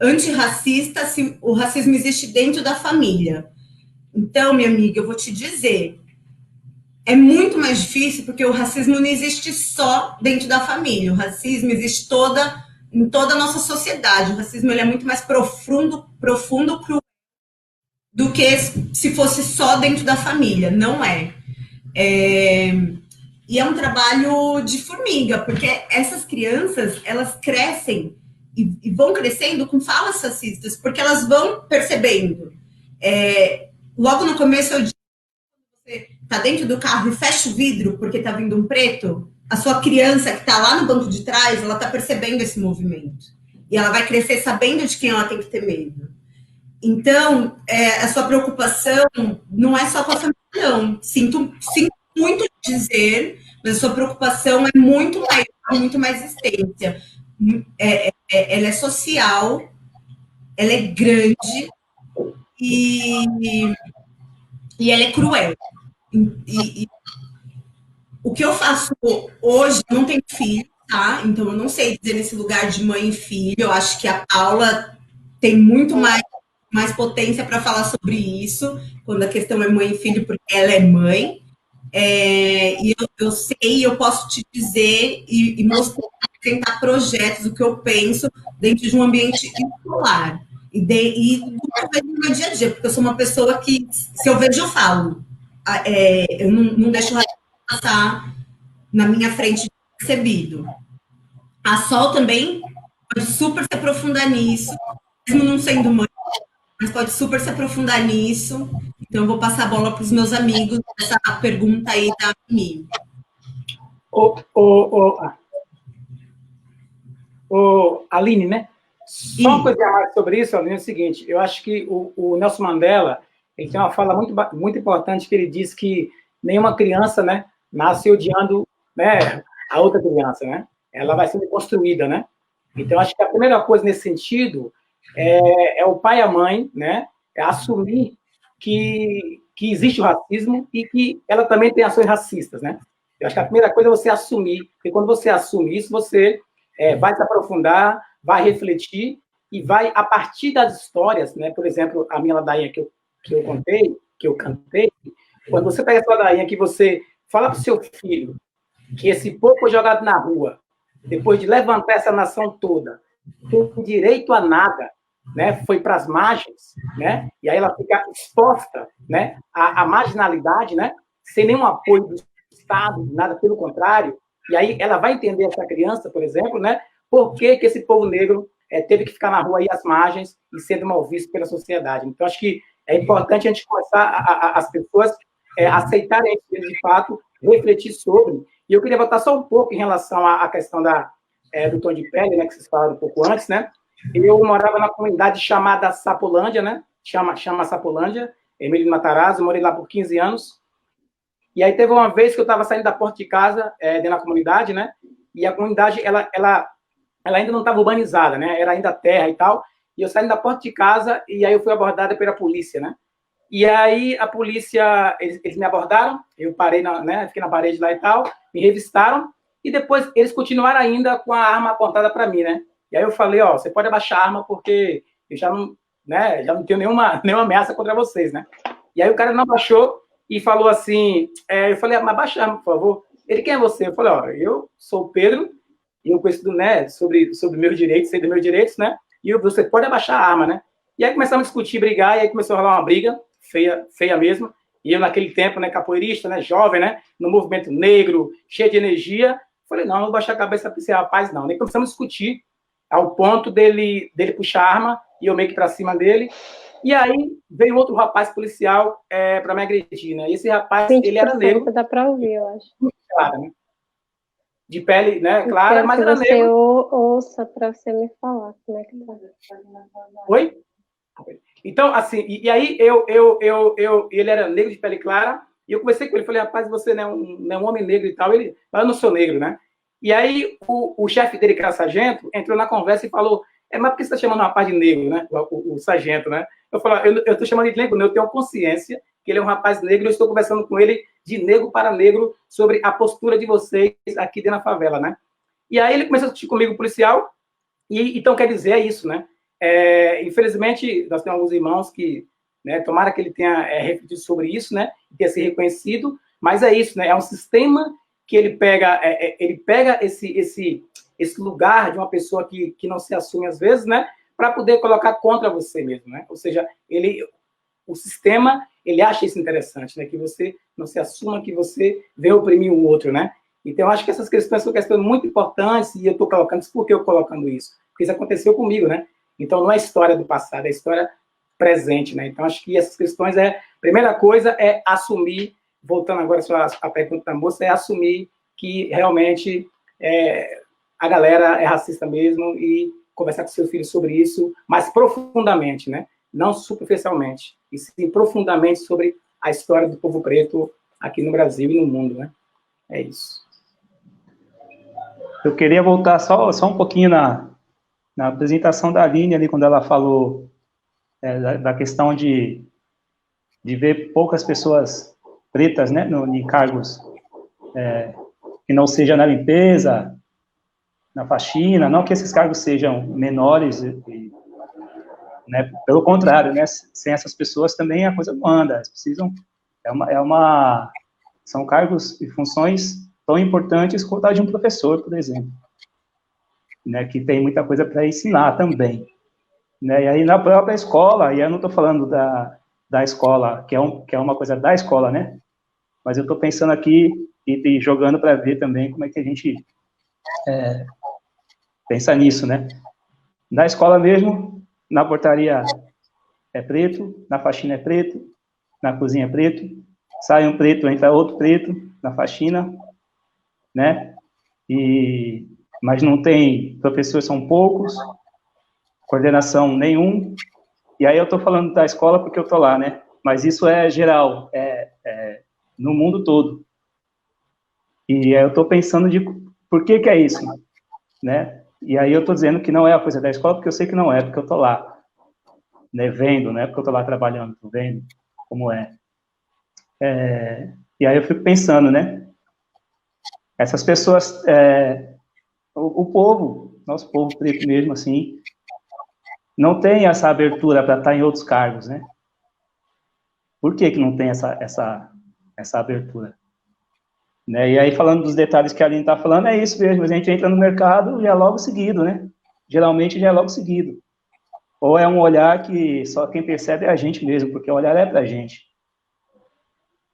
antirracista se o racismo existe dentro da família. Então, minha amiga, eu vou te dizer, é muito mais difícil porque o racismo não existe só dentro da família, o racismo existe em toda a nossa sociedade. O racismo ele é muito mais profundo, cruel, do que se fosse só dentro da família. Não é. E é um trabalho de formiga, porque essas crianças, elas crescem e vão crescendo com falas racistas, porque elas vão percebendo. Logo no começo eu disse, você está dentro do carro e fecha o vidro porque está vindo um preto, a sua criança que está lá no banco de trás, ela está percebendo esse movimento. E ela vai crescer sabendo de quem ela tem que ter medo. Então, a sua preocupação não é só com a família, não. Sinto muito dizer, mas a sua preocupação é muito mais extensa. Ela é social, ela é grande e ela é cruel. E o que eu faço hoje, eu não tenho filho, tá? Então eu não sei dizer nesse lugar de mãe e filho. Eu acho que a Paula tem muito mais potência para falar sobre isso, quando a questão é mãe e filho, porque ela é mãe. E eu sei, eu posso te dizer e mostrar, apresentar projetos, o que eu penso dentro de um ambiente escolar. E do que eu vejo no meu dia a dia, porque eu sou uma pessoa que, se eu vejo, eu falo. Eu não deixo passar na minha frente percebido. A Sol também pode super se aprofundar nisso, mesmo não sendo mãe, mas pode super se aprofundar nisso. Então, eu vou passar a bola para os meus amigos, essa pergunta aí da Mimi. Aline, né? Só uma coisa a mais sobre isso, Aline, é o seguinte, eu acho que o Nelson Mandela, ele tem uma fala muito importante, que ele diz que nenhuma criança, né, nasce odiando, né, a outra criança, né? Ela vai sendo construída, né? Então, acho que a primeira coisa nesse sentido é o pai e a mãe, né, assumir que existe o racismo e que ela também tem ações racistas, né? Eu acho que a primeira coisa é você assumir, porque quando você assume isso, você vai se aprofundar, vai refletir e vai, a partir das histórias, né? Por exemplo, a minha ladainha que eu cantei, quando você pega essa ladainha que você fala para o seu filho que esse povo foi jogado na rua, depois de levantar essa nação toda, tem direito a nada, né? Foi para as margens, né? E aí ela fica exposta, né? À marginalidade, né? Sem nenhum apoio do Estado, nada, pelo contrário. E aí ela vai entender, essa criança, por exemplo, né? Por que esse povo negro teve que ficar na rua aí às margens e sendo mal visto pela sociedade. Então, acho que é importante a gente começar as pessoas aceitarem isso de fato, refletir sobre. E eu queria voltar só um pouco em relação à questão do tom de pele, né, que vocês falaram um pouco antes, né? Eu morava na comunidade chamada Sapolândia, né? Chama Sapolândia, Emílio Matarazzo, morei lá por 15 anos. E aí teve uma vez que eu estava saindo da porta de casa, dentro da comunidade, né? E a comunidade, ela ainda não estava urbanizada, né? Era ainda terra e tal. E eu saindo da porta de casa, e aí eu fui abordada pela polícia, né? E aí a polícia, eles me abordaram, eu parei, né? Fiquei na parede lá e tal, me revistaram, e depois eles continuaram ainda com a arma apontada para mim, né? E aí eu falei, ó, você pode abaixar a arma, porque eu já não tenho nenhuma ameaça contra vocês, né? E aí o cara não abaixou e falou assim, eu falei, mas abaixa a arma, por favor. Ele, quem é você? Eu falei, ó, eu sou o Pedro, e eu conheço, né, sobre meus direitos, sei dos meus direitos, né? E você pode abaixar a arma, né? E aí começamos a discutir, brigar, e aí começou a rolar uma briga, feia mesmo. E eu, naquele tempo, né, capoeirista, né, jovem, né, no movimento negro, cheio de energia, falei, não vou baixar a cabeça para esse rapaz, não. Nem começamos a discutir, ao ponto dele puxar a arma, e eu meio que para cima dele. E aí veio outro rapaz policial para me agredir, né? E esse rapaz, ele era negro. Dá para ouvir, eu acho. Claro, né? De pele, né, clara, mas era negro. Você ouça para você me falar como é que tá. Oi? Então, assim, e aí ele era negro de pele clara, e eu conversei com ele, falei, rapaz, você não é um homem negro e tal, mas eu não sou negro, né? E aí o chefe dele, que era sargento, entrou na conversa e falou, mas por que você está chamando o rapaz de negro, né? O sargento, né? Eu falo, eu estou chamando ele de negro, eu tenho consciência que ele é um rapaz negro, eu estou conversando com ele de negro para negro sobre a postura de vocês aqui dentro da favela, né? E aí ele começou a discutir comigo, policial, e então quer dizer, é isso, né? Infelizmente, nós temos alguns irmãos que, né, tomara que ele tenha refletido sobre isso, né? Tenha se reconhecido, mas é isso, né? É um sistema que ele pega esse lugar de uma pessoa que não se assume às vezes, né? Para poder colocar contra você mesmo, né? Ou seja, o sistema, ele acha isso interessante, né? Que você não se assuma, que você vem oprimir o outro, né? Então, eu acho que essas questões são questões muito importantes e eu estou colocando isso. Por que eu colocando isso? Porque isso aconteceu comigo, né? Então, não é história do passado, é história presente, né? Então, acho que essas questões primeira coisa é assumir, voltando agora à pergunta da moça, é assumir que realmente a galera é racista mesmo e conversar com seu filho sobre isso, mas profundamente, né? Não superficialmente, e sim profundamente sobre a história do povo preto aqui no Brasil e no mundo, né? É isso. Eu queria voltar só um pouquinho na apresentação da Aline ali, quando ela falou da questão de ver poucas pessoas pretas, né, em cargos que não seja na limpeza, na faxina, não que esses cargos sejam menores, né, pelo contrário, né, sem essas pessoas também a coisa não anda, elas precisam, são cargos e funções tão importantes quanto a de um professor, por exemplo, né, que tem muita coisa para ensinar também, né, e aí na própria escola, e eu não estou falando da escola, que é uma coisa da escola, né, mas eu estou pensando aqui e jogando para ver também como é que a gente pensa nisso, né, na escola mesmo, na portaria é preto, na faxina é preto, na cozinha é preto, sai um preto, entra outro preto na faxina, né? Mas não tem, professores são poucos, coordenação nenhum, e aí eu estou falando da escola porque eu estou lá, né? Mas isso é geral, no mundo todo. E eu estou pensando por que é isso, né? E aí eu estou dizendo que não é a coisa da escola, porque eu sei que não é, porque eu estou lá, né, vendo, né? Porque eu estou lá trabalhando, estou vendo como é. E aí eu fico pensando, né? Essas pessoas, o povo, nosso povo preto mesmo, assim, não tem essa abertura para estar em outros cargos, né? Por que não tem essa abertura? Né? E aí, falando dos detalhes que a Aline está falando, é isso mesmo, a gente entra no mercado e é logo seguido, né? Geralmente já é logo seguido. Ou é um olhar que só quem percebe é a gente mesmo, porque o olhar é para a gente.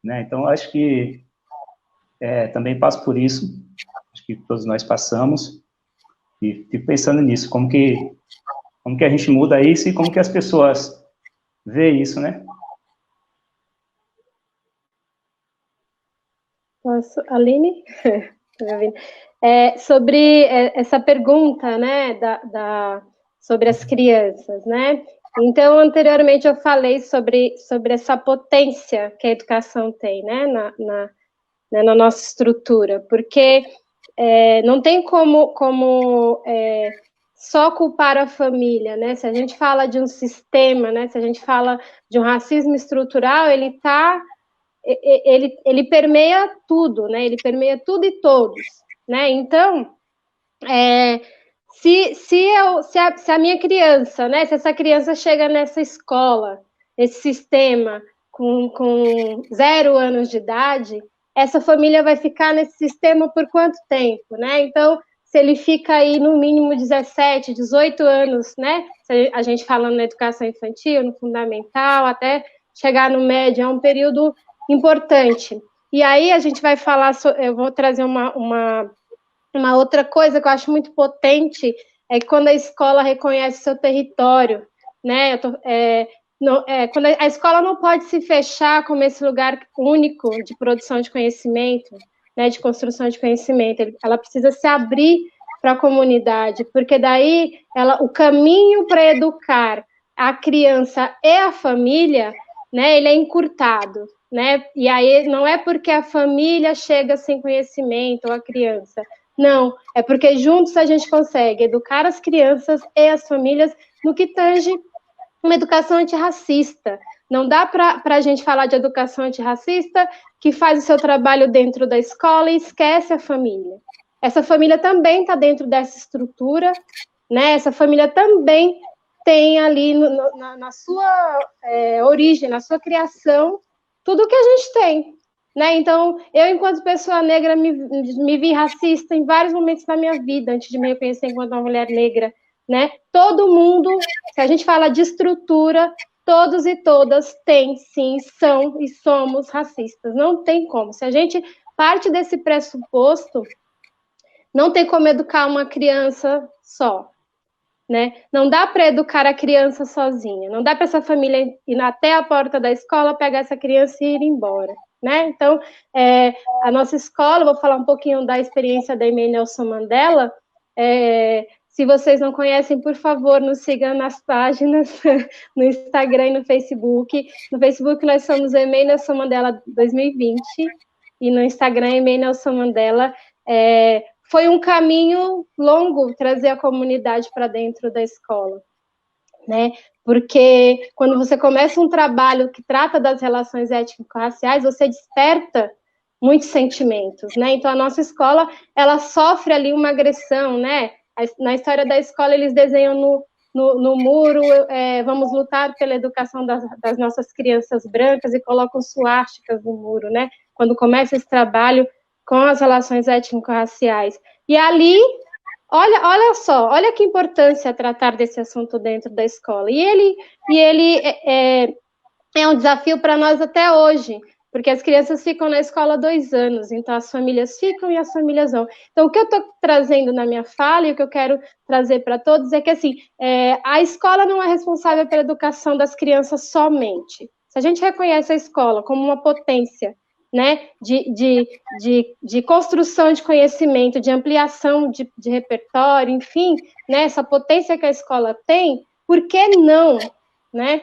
Né? Então, acho que também passo por isso, acho que todos nós passamos, e fico pensando nisso, como que a gente muda isso e como que as pessoas veem isso, né? Posso, Aline? Sobre essa pergunta, né, sobre as crianças, né? Então, anteriormente eu falei sobre essa potência que a educação tem, né, na nossa estrutura, porque não tem como só culpar a família, né? Se a gente fala de um sistema, né? Se a gente fala de um racismo estrutural, ele permeia tudo, né? Ele permeia tudo e todos, né? Então, se a minha criança, né? Se essa criança chega nessa escola, nesse sistema, com 0 anos de idade, essa família vai ficar nesse sistema por quanto tempo, né? Então, se ele fica aí no mínimo 17, 18 anos, né? Se a gente falando na educação infantil, no fundamental, até chegar no médio, é um período importante. E aí a gente vai falar, eu vou trazer uma outra coisa que eu acho muito potente, é quando a escola reconhece seu território, né? Quando a escola não pode se fechar como esse lugar único de produção de conhecimento, né, de construção de conhecimento, ela precisa se abrir para a comunidade, porque daí o caminho para educar a criança e a família, né, ele é encurtado, né? E aí não é porque a família chega sem conhecimento ou a criança, não, é porque juntos a gente consegue educar as crianças e as famílias no que tange uma educação antirracista. Não dá para a gente falar de educação antirracista que faz o seu trabalho dentro da escola e esquece a família. Essa família também está dentro dessa estrutura, né? Essa família também tem ali na sua origem, na sua criação, tudo o que a gente tem, né? Então, eu, enquanto pessoa negra, me vi racista em vários momentos da minha vida, antes de me reconhecer enquanto uma mulher negra, né? Todo mundo, se a gente fala de estrutura, todos e todas têm, sim, são e somos racistas. Não tem como. Se a gente parte desse pressuposto, não tem como educar uma criança só, né? Não dá para educar a criança sozinha. Não dá para essa família ir até a porta da escola, pegar essa criança e ir embora, né? Então, a nossa escola, vou falar um pouquinho da experiência da EMEI Nelson Mandela. Se vocês não conhecem, por favor, nos sigam nas páginas, no Instagram e no Facebook. No Facebook nós somos EMEI Nelson Mandela 2020 e no Instagram EMEI Nelson Mandela. Foi um caminho longo trazer a comunidade para dentro da escola, né? Porque quando você começa um trabalho que trata das relações étnico-raciais, você desperta muitos sentimentos, né? Então, a nossa escola, ela sofre ali uma agressão, né? Na história da escola, eles desenham no muro, vamos lutar pela educação das nossas crianças brancas e colocam suásticas no muro, né? Quando começa esse trabalho com as relações étnico-raciais. E ali, olha só, olha que importância tratar desse assunto dentro da escola. E ele é um desafio para nós até hoje, porque as crianças ficam na escola 2 anos, então as famílias ficam e as famílias vão. Então, o que eu estou trazendo na minha fala e o que eu quero trazer para todos é que, assim, a escola não é responsável pela educação das crianças somente. Se a gente reconhece a escola como uma potência, né, de construção de conhecimento, de ampliação de repertório, enfim, né, essa potência que a escola tem, por que não, né,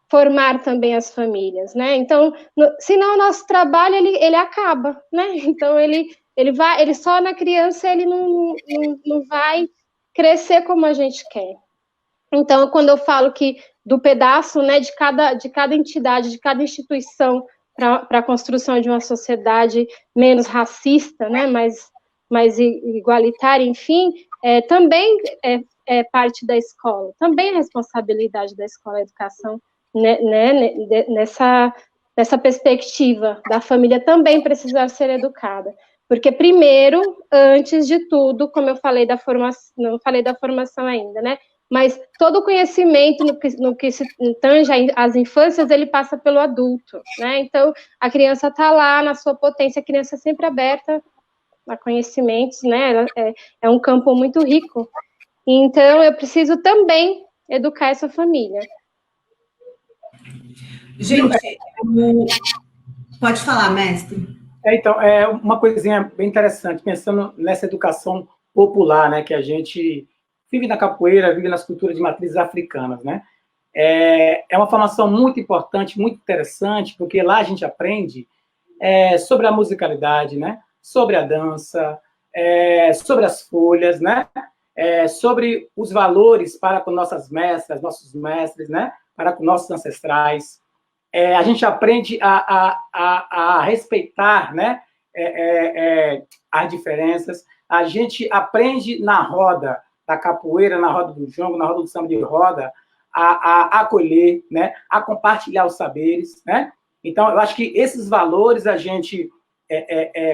formar também as famílias, né? Então, senão o nosso trabalho ele acaba, né? Então ele só na criança ele não vai crescer como a gente quer. Então, quando eu falo que do pedaço, né, de cada entidade, de cada instituição para a construção de uma sociedade menos racista, né, mais igualitária, enfim, também é parte da escola, também é responsabilidade da escola a educação, né, nessa perspectiva da família também precisar ser educada. Porque, primeiro, antes de tudo, como eu falei da formação, não falei da formação ainda, né? Mas todo o conhecimento no que se tange às infâncias, ele passa pelo adulto, né? Então, a criança está lá na sua potência, a criança é sempre aberta a conhecimentos, né? É um campo muito rico. Então, eu preciso também educar essa família. Gente, pode falar, mestre. Então, uma coisinha bem interessante, pensando nessa educação popular, né, que a gente vive na capoeira, vive nas culturas de matrizes africanas, né? É uma formação muito importante, muito interessante, porque lá a gente aprende sobre a musicalidade, né? Sobre a dança, sobre as folhas, né? Sobre os valores para com nossas mestras, nossos mestres, né? Para com nossos ancestrais. A gente aprende a respeitar, né? As diferenças. A gente aprende na roda da capoeira, na roda do jongo, na roda do samba de roda, a acolher, né? A compartilhar os saberes, né? Então, eu acho que esses valores a gente,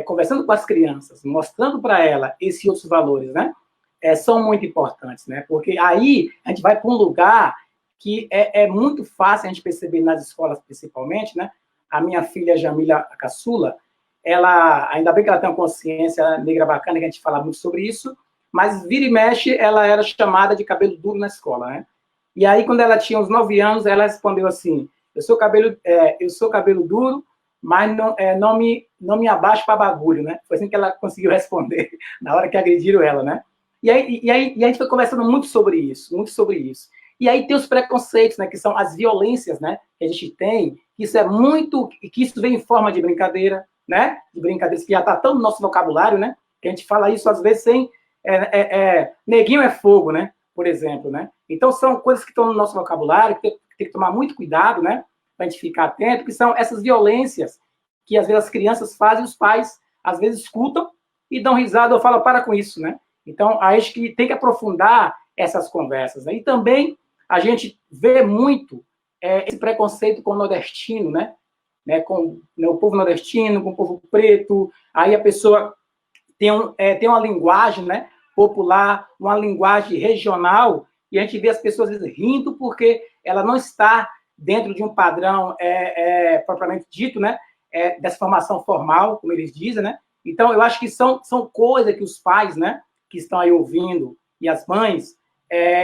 conversando com as crianças, mostrando para ela esses outros valores, né? São muito importantes, né? Porque aí a gente vai para um lugar que é muito fácil a gente perceber nas escolas, principalmente, né? A minha filha, Jamila Caçula, ela, ainda bem que ela tem uma consciência negra bacana, que a gente fala muito sobre isso, mas vira e mexe, ela era chamada de cabelo duro na escola, né? E aí, quando ela tinha uns 9 anos, ela respondeu assim, eu sou cabelo duro, mas não me abaixo para bagulho, né? Foi assim que ela conseguiu responder, na hora que agrediram ela, né? E aí a gente foi conversando muito sobre isso, muito sobre isso. E aí tem os preconceitos, né, que são as violências, né, que a gente tem, que isso vem em forma de brincadeira, né, de brincadeiras que já está tão no nosso vocabulário, né, que a gente fala isso às vezes sem, neguinho é fogo, né, por exemplo, né, Então, são coisas que estão no nosso vocabulário, que tem que tomar muito cuidado, né, para a gente ficar atento, que são essas violências que, às vezes, as crianças fazem, os pais, às vezes, escutam e dão risada ou falam, para com isso, né? Então, acho que tem que aprofundar essas conversas, né? E também a gente vê muito esse preconceito com o nordestino, né? Com o povo nordestino, com o povo preto, aí a pessoa tem uma linguagem, né, popular, uma linguagem regional, e a gente vê as pessoas às vezes rindo porque ela não está dentro de um padrão propriamente dito, né, dessa formação formal, como eles dizem, né? Então, eu acho que são coisas que os pais, né, que estão aí ouvindo, e as mães,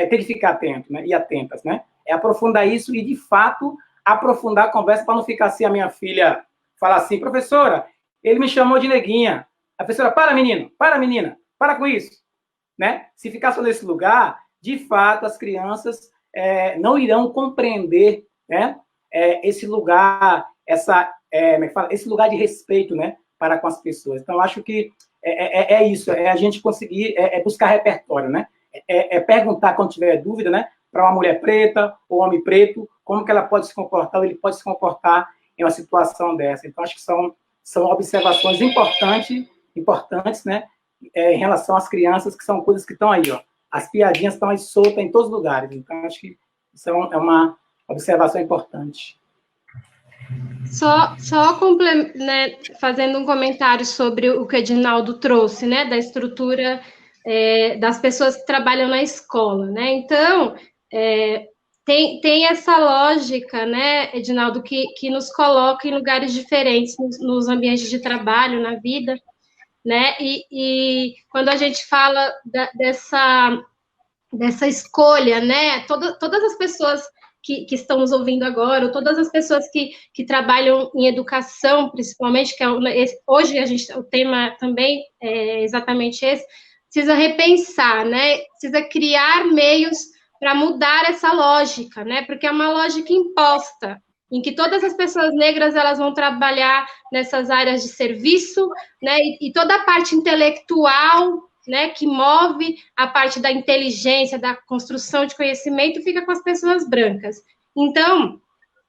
têm que ficar atentos, né, e atentas, né? Aprofundar isso e, de fato, aprofundar a conversa para não ficar assim, a minha filha falar assim, professora, ele me chamou de neguinha. A professora, para, menino, para, menina, para com isso. Né? Se ficar só nesse lugar, de fato, as crianças não irão compreender, né, esse lugar, esse lugar de respeito, né, para com as pessoas. Então, acho que é isso, a gente conseguir buscar repertório, né? Perguntar, quando tiver dúvida, né, para uma mulher preta ou homem preto, como que ela pode se comportar, ou ele pode se comportar em uma situação dessa. Então, acho que são observações importantes, né, em relação às crianças, que são coisas que estão aí, ó. As piadinhas estão aí soltas em todos os lugares. Então, acho que isso é uma observação importante. Só né, fazendo um comentário sobre o que o Edinaldo trouxe, né, da estrutura das pessoas que trabalham na escola, né? Então, tem essa lógica, né, Edinaldo, que nos coloca em lugares diferentes nos ambientes de trabalho, na vida, né? E quando a gente fala dessa escolha, né? Todas as pessoas que estão nos ouvindo agora, ou todas as pessoas que trabalham em educação, principalmente, que hoje o tema também é exatamente esse, precisa repensar, né? Precisa criar meios para mudar essa lógica, né? Porque é uma lógica imposta, em que todas as pessoas negras elas vão trabalhar nessas áreas de serviço, né? E toda a parte intelectual, né, que move a parte da inteligência, da construção de conhecimento, fica com as pessoas brancas. Então,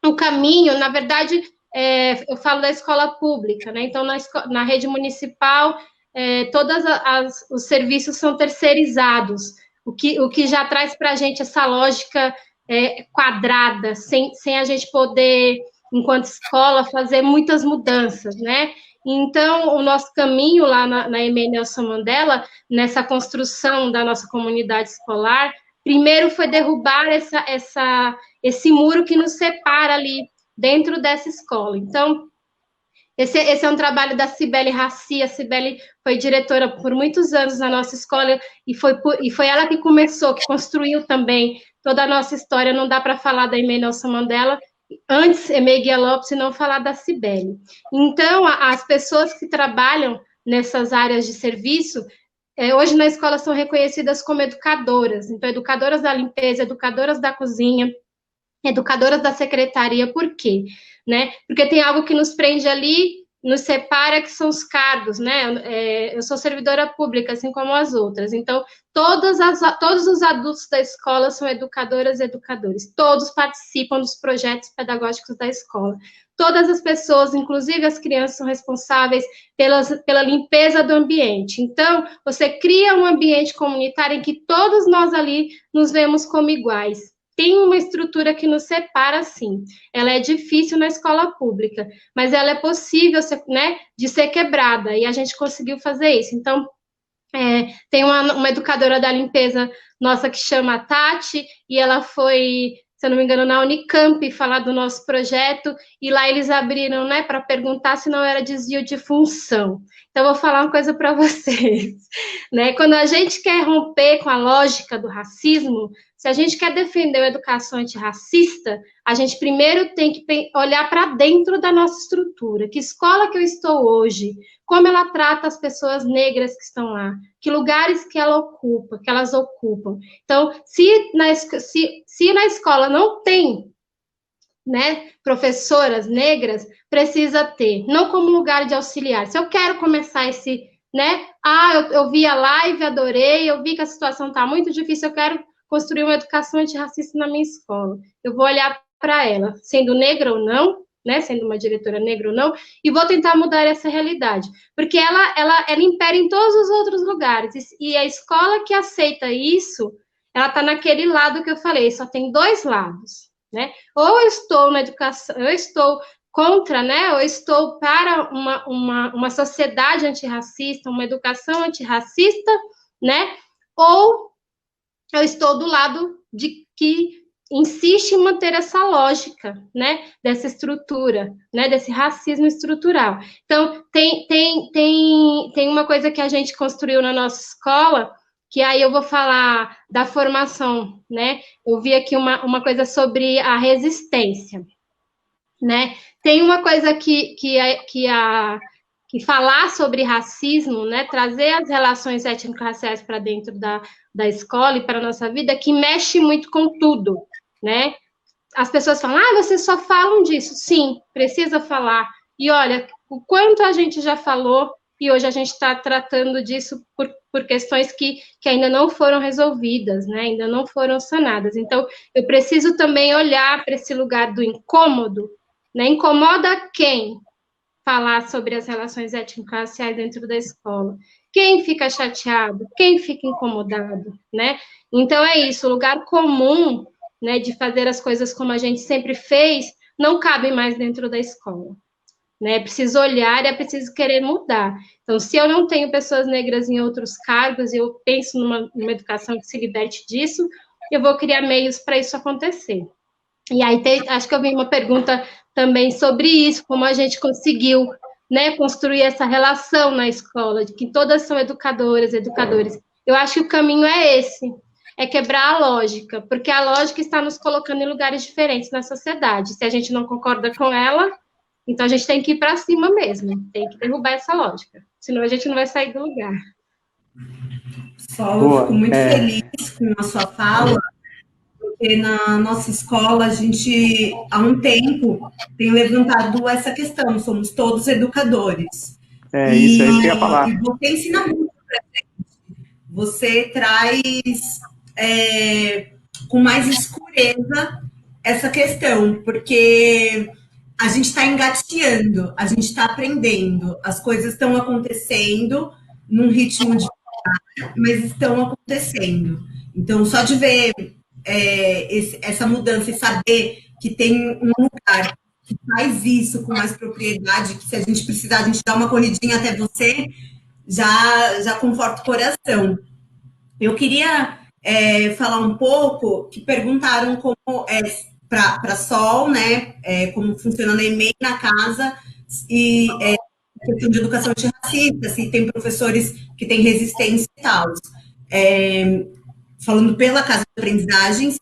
o caminho, na verdade, eu falo da escola pública, né? Então, na rede municipal, todos os serviços são terceirizados, o que já traz para a gente essa lógica quadrada, sem a gente poder, enquanto escola, fazer muitas mudanças, né? Então, o nosso caminho lá na EMEI Nelson Mandela, nessa construção da nossa comunidade escolar, primeiro foi derrubar esse muro que nos separa ali dentro dessa escola. Então, esse é um trabalho da Cibele Raci. A Cibele foi diretora por muitos anos na nossa escola e foi ela que começou, que construiu também toda a nossa história. Não dá para falar da EMEI Nelson Mandela antes EMEI Guia Lopes e não falar da Cibele. Então, as pessoas que trabalham nessas áreas de serviço, hoje na escola são reconhecidas como educadoras. Então, educadoras da limpeza, educadoras da cozinha, educadoras da secretaria. Por quê? Né? Porque tem algo que nos prende ali, nos separa, que são os cargos, né? Eu sou servidora pública, assim como as outras. Então, todos os adultos da escola são educadoras e educadores. Todos participam dos projetos pedagógicos da escola. Todas as pessoas, inclusive as crianças, são responsáveis pela limpeza do ambiente. Então, você cria um ambiente comunitário em que todos nós ali nos vemos como iguais. Tem uma estrutura que nos separa, sim. Ela é difícil na escola pública, mas ela é possível, né, de ser quebrada, e a gente conseguiu fazer isso. Então, tem uma educadora da limpeza nossa que chama Tati, e ela foi, se eu não me engano, na Unicamp falar do nosso projeto, e lá eles abriram, né, para perguntar se não era desvio de função. Então, eu vou falar uma coisa para vocês, né? Quando a gente quer romper com a lógica do racismo, se a gente quer defender a educação antirracista, a gente primeiro tem que olhar para dentro da nossa estrutura. Que escola que eu estou hoje? Como ela trata as pessoas negras que estão lá? Que lugares que elas ocupam? Então, se na escola não tem, né, professoras negras, precisa ter, não como lugar de auxiliar. Se eu quero começar esse, né, eu vi a live, adorei, eu vi que a situação está muito difícil, eu quero construir uma educação antirracista na minha escola. Eu vou olhar para ela, sendo negra ou não, né, sendo uma diretora negra ou não, e vou tentar mudar essa realidade, porque ela impera em todos os outros lugares, e a escola que aceita isso, ela está naquele lado que eu falei, só tem dois lados, né, ou eu estou na educação, eu estou contra, né, ou estou para uma sociedade antirracista, uma educação antirracista, né, ou eu estou do lado de que insiste em manter essa lógica, né, dessa estrutura, né, desse racismo estrutural. Então, tem uma coisa que a gente construiu na nossa escola, que aí eu vou falar da formação, né, eu vi aqui uma coisa sobre a resistência, né, tem uma coisa que falar sobre racismo, né, trazer as relações étnico-raciais para dentro da escola e para a nossa vida, que mexe muito com tudo, né? As pessoas falam, vocês só falam disso. Sim, precisa falar. E olha, o quanto a gente já falou, e hoje a gente está tratando disso por questões que ainda não foram resolvidas, né? Ainda não foram sanadas. Então, eu preciso também olhar para esse lugar do incômodo, né? Incomoda quem? Falar sobre as relações étnico-raciais dentro da escola. Quem fica chateado? Quem fica incomodado, né? Então, é isso, o lugar comum, né, de fazer as coisas como a gente sempre fez, não cabe mais dentro da escola, né? É preciso olhar e é preciso querer mudar. Então, se eu não tenho pessoas negras em outros cargos e eu penso numa educação que se liberte disso, eu vou criar meios para isso acontecer. E aí, acho que eu vi uma pergunta também sobre isso, como a gente conseguiu, né, construir essa relação na escola, de que todas são educadoras, educadores. Eu acho que o caminho é esse, é quebrar a lógica, porque a lógica está nos colocando em lugares diferentes na sociedade. Se a gente não concorda com ela, então a gente tem que ir para cima mesmo, tem que derrubar essa lógica, senão a gente não vai sair do lugar. Eu fico muito feliz com a sua fala, porque na nossa escola a gente, há um tempo, tem levantado essa questão, somos todos educadores. Isso aí que eu ia falar. E você ensina muito pra gente. Você traz com mais escureza essa questão, porque a gente está engateando, a gente está aprendendo, as coisas estão acontecendo num ritmo de mas estão acontecendo. Então, só de ver essa mudança e saber que tem um lugar que faz isso com mais propriedade, que se a gente precisar, a gente dá uma corridinha até você, já conforta o coração. Eu queria falar um pouco, que perguntaram como para Sol, né, como funciona a EMEI na casa, e questão de educação antirracista, se tem professores que têm resistência e tal. Falando pela Casa de Aprendizagens,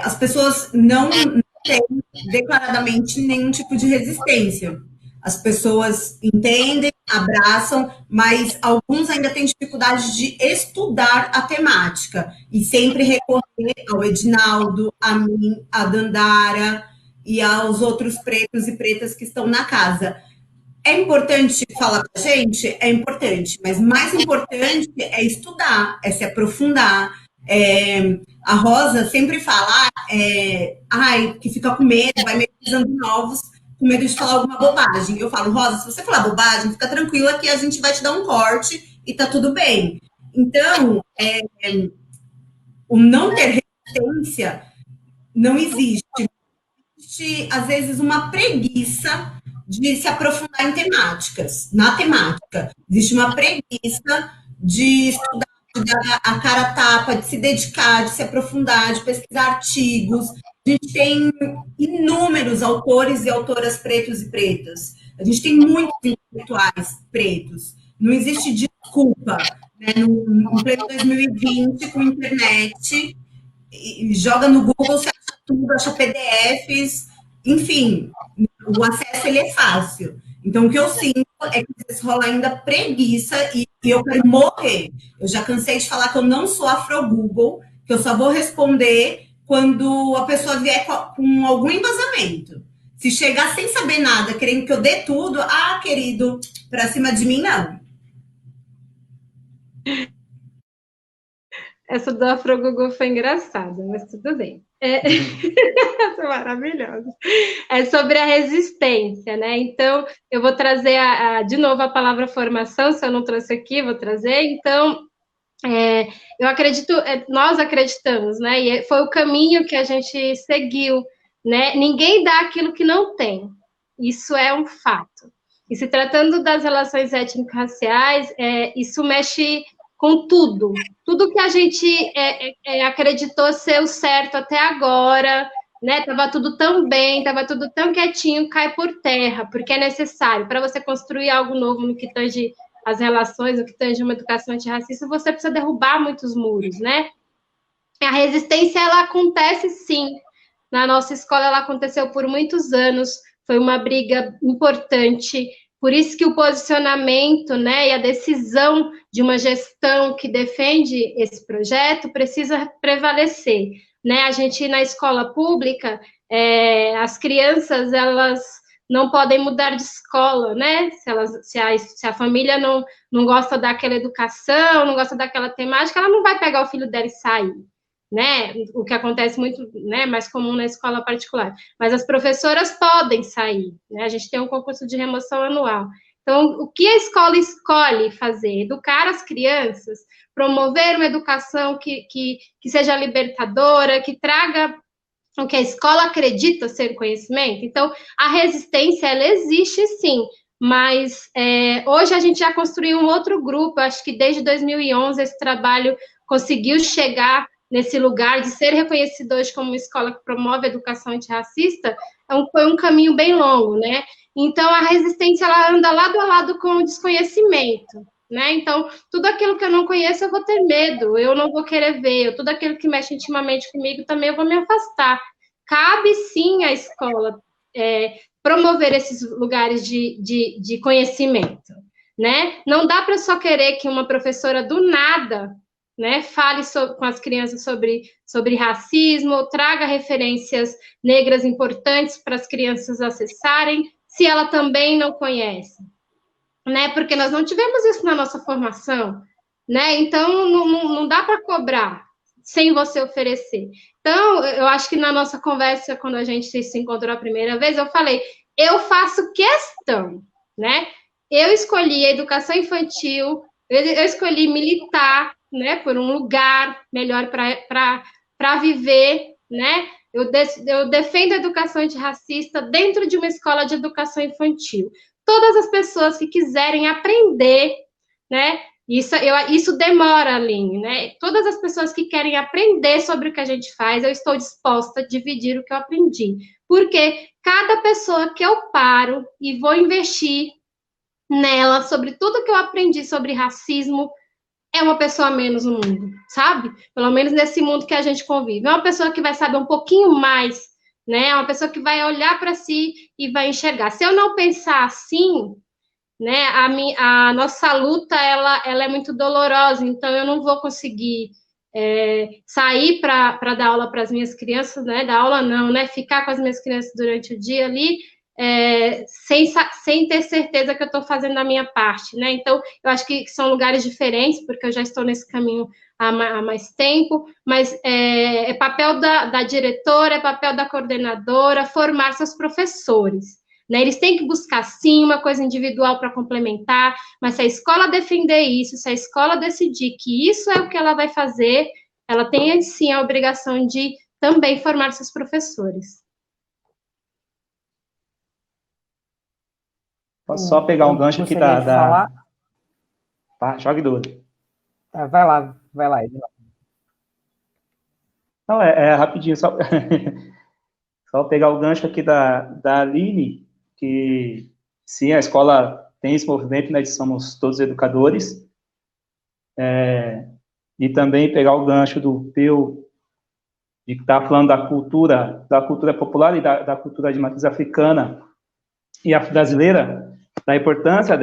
as pessoas não têm declaradamente nenhum tipo de resistência. As pessoas entendem, abraçam, mas alguns ainda têm dificuldade de estudar a temática e sempre recorrer ao Edinaldo, a mim, a Dandara e aos outros pretos e pretas que estão na casa. É importante falar com a gente? É importante, mas mais importante é estudar, é se aprofundar. A Rosa sempre fala que fica com medo, vai memorizando novos, com medo de falar alguma bobagem. Eu falo, Rosa, se você falar bobagem, fica tranquila que a gente vai te dar um corte e tá tudo bem. Então, o não ter resistência não existe. Existe, às vezes, uma preguiça de se aprofundar em temáticas. Na temática, existe uma preguiça de estudar, de dar a cara a tapa, de se dedicar, de se aprofundar, de pesquisar artigos. A gente tem inúmeros autores e autoras pretos e pretas. A gente tem muitos intelectuais pretos. Não existe desculpa, né? No pleno 2020, com internet, e joga no Google, você acha tudo, acha PDFs, enfim, o acesso ele é fácil. Então, o que eu sinto é que às vezes rola ainda preguiça e eu quero morrer. Eu já cansei de falar que eu não sou afro-Google, que eu só vou responder quando a pessoa vier com algum embasamento. Se chegar sem saber nada, querendo que eu dê tudo, querido, pra cima de mim, não. Essa do Afrogugu foi engraçada, mas tudo bem. Essa é maravilhosa. É sobre a resistência, né? Então, eu vou trazer de novo a palavra formação, se eu não trouxe aqui, vou trazer. Então, eu acredito, nós acreditamos, né? E foi o caminho que a gente seguiu, né? Ninguém dá aquilo que não tem. Isso é um fato. E se tratando das relações étnico-raciais, isso mexe com tudo. Tudo que a gente acreditou ser o certo até agora, né? Tava tudo tão bem, tava tudo tão quietinho, cai por terra, porque é necessário. Para você construir algo novo no que tange as relações, no que tange uma educação antirracista, você precisa derrubar muitos muros, né? A resistência, ela acontece sim. Na nossa escola, ela aconteceu por muitos anos, foi uma briga importante, por isso que o posicionamento, né, e a decisão de uma gestão que defende esse projeto precisa prevalecer, né? A gente, na escola pública, as crianças, elas não podem mudar de escola, né? Se a família não gosta daquela educação, não gosta daquela temática, ela não vai pegar o filho dela e sair, né? O que acontece muito, né, mais comum na escola particular. Mas as professoras podem sair, né? A gente tem um concurso de remoção anual. Então, o que a escola escolhe fazer? Educar as crianças, promover uma educação que seja libertadora, que traga o que a escola acredita ser conhecimento. Então, a resistência, ela existe sim, mas hoje a gente já construiu um outro grupo, acho que desde 2011 esse trabalho conseguiu chegar nesse lugar de ser reconhecido hoje como uma escola que promove a educação antirracista. Foi um caminho bem longo, né? Então, a resistência, ela anda lado a lado com o desconhecimento, né? Então, tudo aquilo que eu não conheço, eu vou ter medo, eu não vou querer ver, tudo aquilo que mexe intimamente comigo também eu vou me afastar. Cabe, sim, à escola promover esses lugares de conhecimento, né? Não dá para só querer que uma professora do nada, né, fale com as crianças sobre racismo, ou traga referências negras importantes para as crianças acessarem, se ela também não conhece, né? Porque nós não tivemos isso na nossa formação, né? Então, não dá para cobrar sem você oferecer. Então, eu acho que na nossa conversa, quando a gente se encontrou a primeira vez, eu falei, eu faço questão, né? Eu escolhi a educação infantil, eu escolhi militar, né, por um lugar melhor para viver, né? Eu defendo a educação antirracista dentro de uma escola de educação infantil. Todas as pessoas que quiserem aprender, né? Isso demora, Aline, né? Todas as pessoas que querem aprender sobre o que a gente faz, eu estou disposta a dividir o que eu aprendi. Porque cada pessoa que eu paro e vou investir nela sobre tudo que eu aprendi sobre racismo, é uma pessoa a menos no mundo, sabe? Pelo menos nesse mundo que a gente convive. É uma pessoa que vai saber um pouquinho mais, né? É uma pessoa que vai olhar para si e vai enxergar. Se eu não pensar assim, né? A nossa luta, ela é muito dolorosa, então eu não vou conseguir sair para dar aula para as minhas crianças, né? Dar aula não, né? Ficar com as minhas crianças durante o dia ali, sem ter certeza que eu estou fazendo a minha parte, né? Então, eu acho que são lugares diferentes, porque eu já estou nesse caminho há mais tempo, mas é papel da diretora, é papel da coordenadora formar seus professores, né? Eles têm que buscar, sim, uma coisa individual para complementar, mas se a escola defender isso, se a escola decidir que isso é o que ela vai fazer, ela tem, sim, a obrigação de também formar seus professores. Posso só pegar um gancho aqui da... Tá, jogue duro. Tá, vai lá. Não, rapidinho, só pegar o gancho aqui da Aline, que sim, a escola tem esse movimento, né, de somos todos educadores, e também pegar o gancho do Peu, de que está falando da cultura popular e da cultura de matriz africana e afro-brasileira, da importância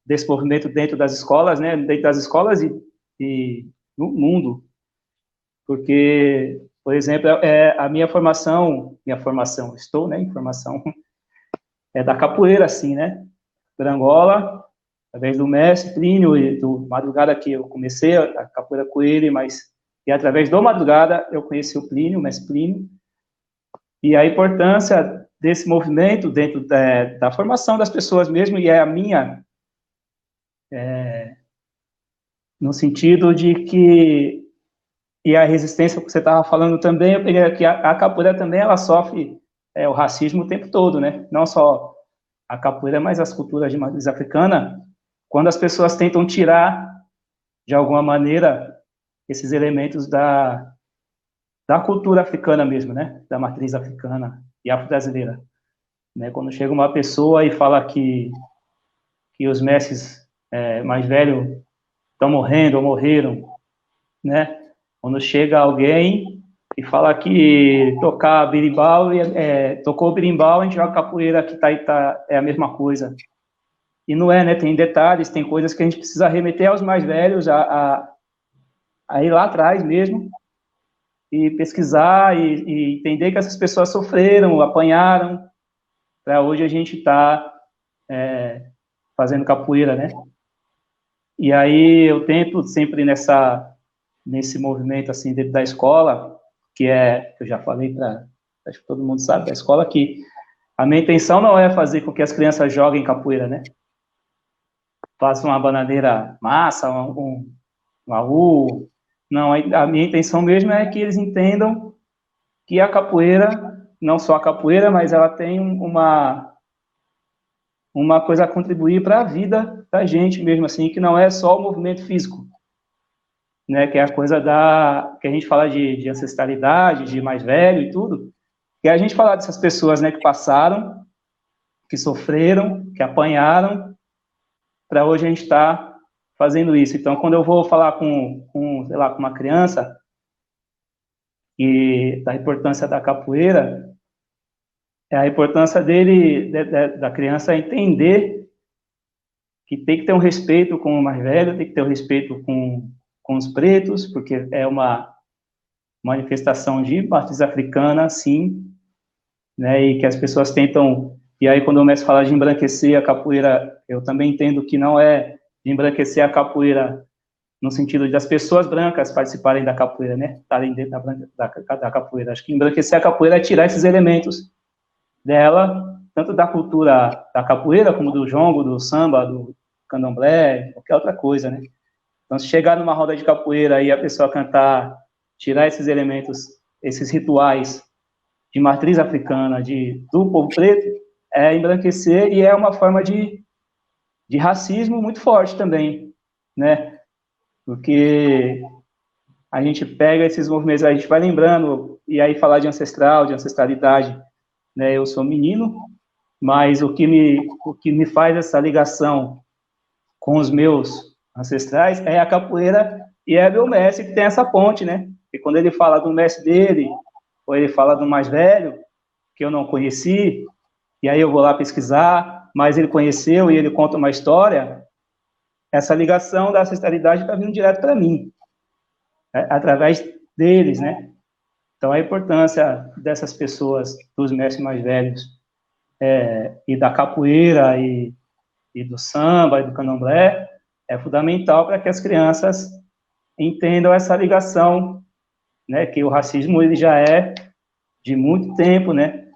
desse movimento dentro das escolas, né, dentro das escolas e no mundo, porque, por exemplo, a minha formação, estou, né, em formação, é da capoeira, assim, né, por Angola, através do mestre Plínio e do Madrugada, que eu comecei a capoeira com ele, mas E através do Madrugada, eu conheci o Plínio, o mestre Plínio, e a importância desse movimento dentro da formação das pessoas mesmo, e é a minha, no sentido de que, e a resistência que você estava falando também, eu peguei aqui, a capoeira também, ela sofre o racismo o tempo todo, né? Não só a capoeira, mas as culturas de matriz africana, quando as pessoas tentam tirar, de alguma maneira, esses elementos da cultura africana mesmo, né? Da matriz africana e afro-brasileira. Né? Quando chega uma pessoa e fala que os mestres mais velhos estão morrendo ou morreram, né? Quando chega alguém e fala que tocar berimbau, tocou berimbau, a gente joga capoeira, que é a mesma coisa. E não é, né? Tem detalhes, tem coisas que a gente precisa remeter aos mais velhos, a ir lá atrás mesmo, e pesquisar, e entender que essas pessoas sofreram, apanharam, para hoje a gente estar fazendo capoeira, né? E aí eu tento sempre nesse movimento, assim, dentro da escola, que eu já falei acho que todo mundo sabe, da escola, que a minha intenção não é fazer com que as crianças joguem capoeira, né? Façam uma bananeira massa, um AU. Não, a minha intenção mesmo é que eles entendam que a capoeira, não só a capoeira, mas ela tem uma coisa a contribuir para a vida da gente mesmo, assim, que não é só o movimento físico, né, que é a coisa que a gente fala de ancestralidade, de mais velho e tudo, que é a gente falar dessas pessoas, né, que passaram, que sofreram, que apanharam, para hoje a gente estar fazendo isso. Então, quando eu vou falar sei lá, com uma criança, e da importância da capoeira, a importância da criança entender que tem que ter um respeito com o mais velho, tem que ter um respeito com os pretos, porque é uma manifestação de matriz africana, sim, né, e que as pessoas tentam, e aí quando o mestre fala de embranquecer a capoeira, eu também entendo que não é de embranquecer a capoeira no sentido de as pessoas brancas participarem da capoeira, né, estarem dentro da capoeira. Acho que embranquecer a capoeira é tirar esses elementos dela, tanto da cultura da capoeira, como do jongo, do samba, do candomblé, qualquer outra coisa, né. Então, se chegar numa roda de capoeira e a pessoa cantar, tirar esses elementos, esses rituais de matriz africana, do povo preto, é embranquecer e é uma forma de racismo muito forte também, né? Porque a gente pega esses movimentos, a gente vai lembrando, e aí falar de ancestral, de ancestralidade, né? Eu sou menino, mas o que me faz essa ligação com os meus ancestrais é a capoeira e é meu mestre que tem essa ponte, né? E quando ele fala do mestre dele, ou ele fala do mais velho, que eu não conheci, e aí eu vou lá pesquisar, mas ele conheceu e ele conta uma história, essa ligação da ancestralidade está vindo direto para mim, através deles, né? Então, a importância dessas pessoas, dos mestres mais velhos, e da capoeira, e do samba, e do candomblé, é fundamental para que as crianças entendam essa ligação, né? Que o racismo, ele já é de muito tempo, né?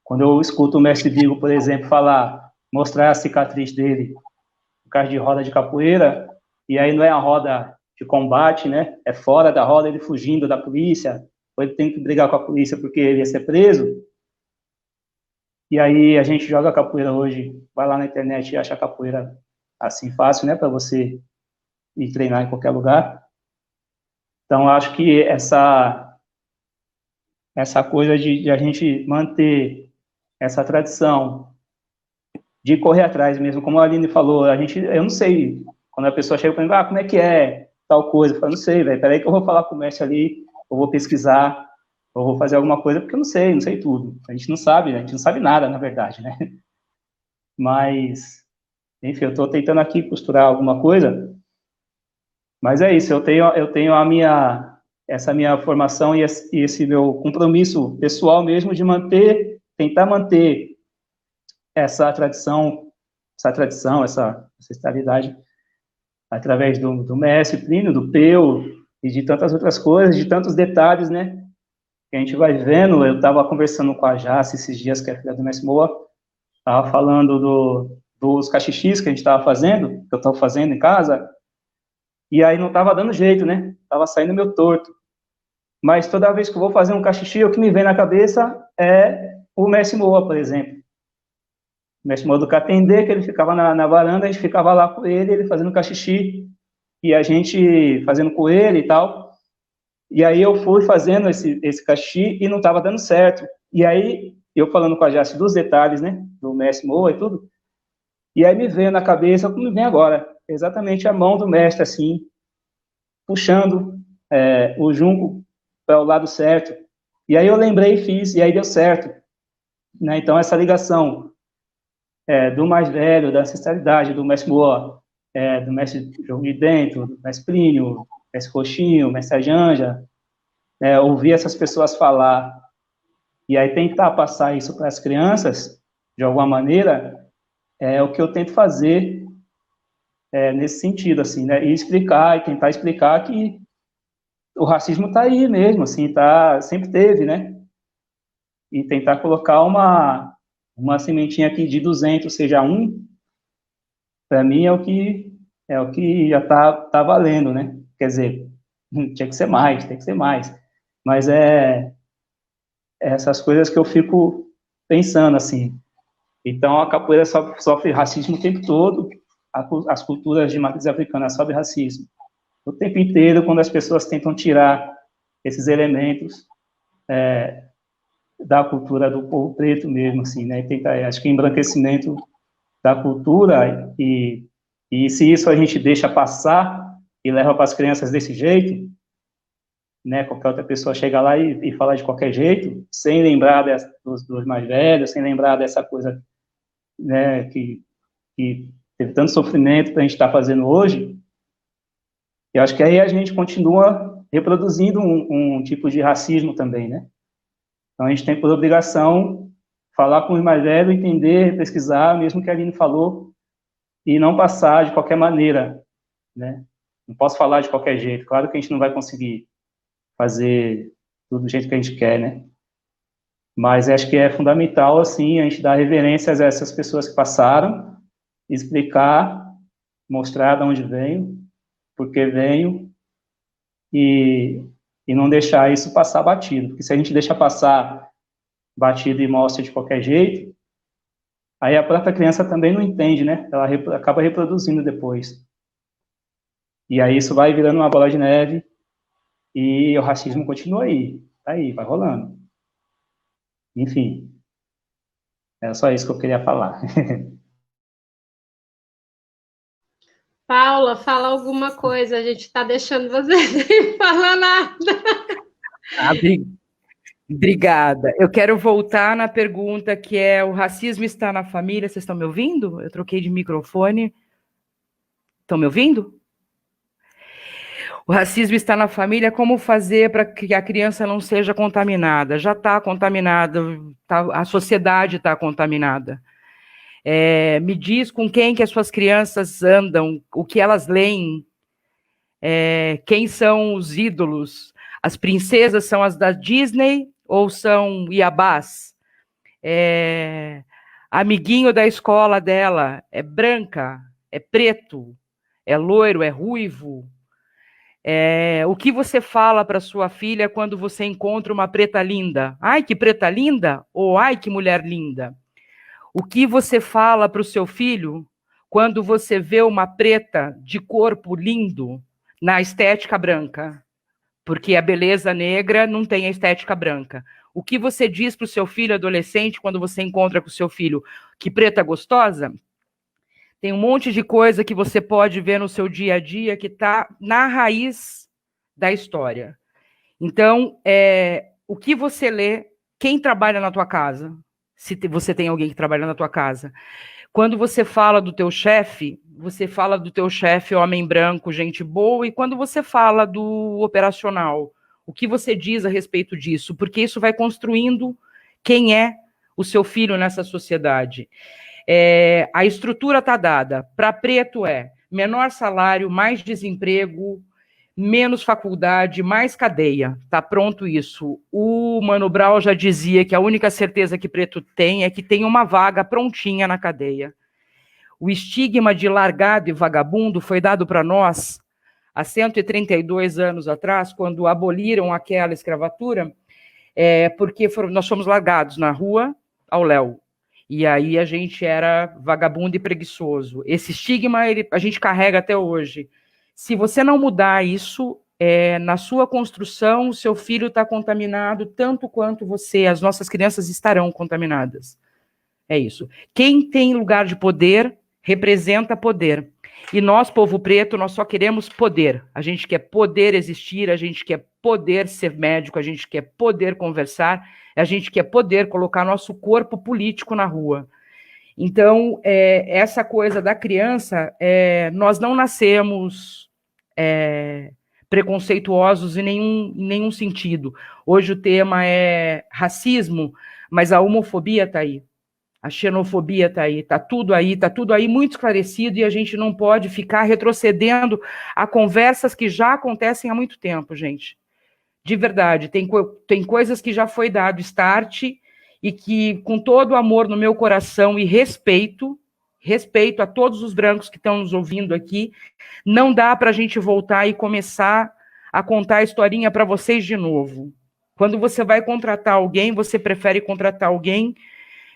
Quando eu escuto o mestre Vigo, por exemplo, mostrar a cicatriz dele, no caso de roda de capoeira, e aí não é a roda de combate, né? É fora da roda, ele fugindo da polícia, ou ele tem que brigar com a polícia porque ele ia ser preso. E aí a gente joga capoeira hoje, vai lá na internet e acha capoeira assim fácil, né? Para você ir treinar em qualquer lugar. Então, acho que essa coisa de a gente manter essa tradição de correr atrás mesmo, como a Aline falou, eu não sei, quando a pessoa chega para mim, como é que é tal coisa? Eu falo, não sei, velho, peraí que eu vou falar com o mestre ali, eu vou pesquisar, eu vou fazer alguma coisa, porque eu não sei tudo. A gente não sabe nada, na verdade, né? Mas, enfim, eu estou tentando aqui costurar alguma coisa, mas é isso, eu tenho essa minha formação e esse meu compromisso pessoal mesmo de tentar manter essa tradição, essa ancestralidade, através do mestre Plínio, do Peu e de tantas outras coisas, de tantos detalhes, né, que a gente vai vendo. Eu estava conversando com a Jace esses dias, que é a filha do Mestre Moa, estava falando dos cachixis que a gente estava fazendo, que eu estou fazendo em casa, e aí não estava dando jeito, né, estava saindo meio torto. Mas toda vez que eu vou fazer um cachixi, o que me vem na cabeça é o Mestre Moa, por exemplo. O Mestre Moa do Catendê, que ele ficava na varanda, a gente ficava lá com ele fazendo cachixi, e a gente fazendo com ele e tal. E aí eu fui fazendo esse cachixi e não estava dando certo. E aí, eu falando com a Jace dos detalhes, né, do Mestre Moa e tudo, e aí me veio na cabeça, como me vem agora, exatamente a mão do mestre, assim, puxando o junco para o lado certo. E aí eu lembrei e fiz, e aí deu certo. Né? Então, essa ligação do mais velho, da ancestralidade, do Mestre Moa, do Mestre Jogo de Dentro, do Mestre Plínio, Mestre Roxinho, Mestre Janja, ouvir essas pessoas falar, e aí tentar passar isso para as crianças, de alguma maneira, é o que eu tento fazer nesse sentido, assim, né? E explicar, e tentar explicar que o racismo está aí mesmo, assim, sempre teve, né? E tentar colocar uma sementinha aqui de 200, seja um, para mim é o que já tá valendo, né? Quer dizer, tinha que ser mais, tem que ser mais. Mas essas coisas que eu fico pensando, assim. Então, a capoeira sofre racismo o tempo todo, as culturas de matriz africana sofrem racismo o tempo inteiro, quando as pessoas tentam tirar esses elementos da cultura do povo preto mesmo, assim, né? Acho que embranquecimento da cultura, e se isso a gente deixa passar e leva para as crianças desse jeito, né? Qualquer outra pessoa chega lá e fala de qualquer jeito, sem lembrar dos mais velhos, sem lembrar dessa coisa, né, que teve tanto sofrimento para a gente estar fazendo hoje. Eu acho que aí a gente continua reproduzindo um tipo de racismo também, né? Então, a gente tem por obrigação falar com os mais velhos, entender, pesquisar, mesmo que a Aline falou, e não passar de qualquer maneira, né? Não posso falar de qualquer jeito. Claro que a gente não vai conseguir fazer tudo do jeito que a gente quer, né? Mas acho que é fundamental, assim, a gente dar reverências a essas pessoas que passaram, explicar, mostrar de onde veio, por que veio, e não deixar isso passar batido. Porque se a gente deixa passar batido e mostra de qualquer jeito, aí a própria criança também não entende, né? Ela acaba reproduzindo depois. E aí isso vai virando uma bola de neve, e o racismo continua aí, tá aí, vai rolando. Enfim, era só isso que eu queria falar. Paula, fala alguma coisa, a gente está deixando você sem falar nada. Obrigada. Eu quero voltar na pergunta que é: o racismo está na família? Vocês estão me ouvindo? Eu troquei de microfone. Estão me ouvindo? O racismo está na família, como fazer para que a criança não seja contaminada? Já está contaminada, a sociedade está contaminada. Me diz com quem que as suas crianças andam, o que elas leem, quem são os ídolos. As princesas são as da Disney ou são Iabás? Amiguinho da escola dela é branca, é preto, é loiro, é ruivo. O que você fala para sua filha quando você encontra uma preta linda? Ai, que preta linda! Ou ai, que mulher linda! O que você fala para o seu filho quando você vê uma preta de corpo lindo na estética branca? Porque a beleza negra não tem a estética branca. O que você diz para o seu filho adolescente quando você encontra com o seu filho? Que preta gostosa? Tem um monte de coisa que você pode ver no seu dia a dia que está na raiz da história. Então, o que você lê, quem trabalha na tua casa, se você tem alguém que trabalha na tua casa. Quando você fala do teu chefe, você fala do teu chefe homem branco, gente boa, e quando você fala do operacional, o que você diz a respeito disso? Porque isso vai construindo quem é o seu filho nessa sociedade. A estrutura está dada. Para preto menor salário, mais desemprego, menos faculdade, mais cadeia. Tá pronto isso. O Mano Brown já dizia que a única certeza que preto tem é que tem uma vaga prontinha na cadeia. O estigma de largado e vagabundo foi dado para nós há 132 anos atrás, quando aboliram aquela escravatura, porque nós fomos largados na rua ao léu. E aí a gente era vagabundo e preguiçoso. Esse estigma a gente carrega até hoje. Se você não mudar isso, na sua construção, o seu filho está contaminado tanto quanto você. As nossas crianças estarão contaminadas. É isso. Quem tem lugar de poder, representa poder. E nós, povo preto, nós só queremos poder. A gente quer poder existir, a gente quer poder ser médico, a gente quer poder conversar, a gente quer poder colocar nosso corpo político na rua. Então, essa coisa da criança, nós não nascemos preconceituosos em nenhum sentido. Hoje o tema é racismo, mas a homofobia está aí. A xenofobia está tudo aí muito esclarecido, e a gente não pode ficar retrocedendo a conversas que já acontecem há muito tempo, gente. De verdade, tem coisas que já foi dado start, e que, com todo o amor no meu coração e respeito a todos os brancos que estão nos ouvindo aqui, não dá para a gente voltar e começar a contar a historinha para vocês de novo. Quando você vai contratar alguém, você prefere contratar alguém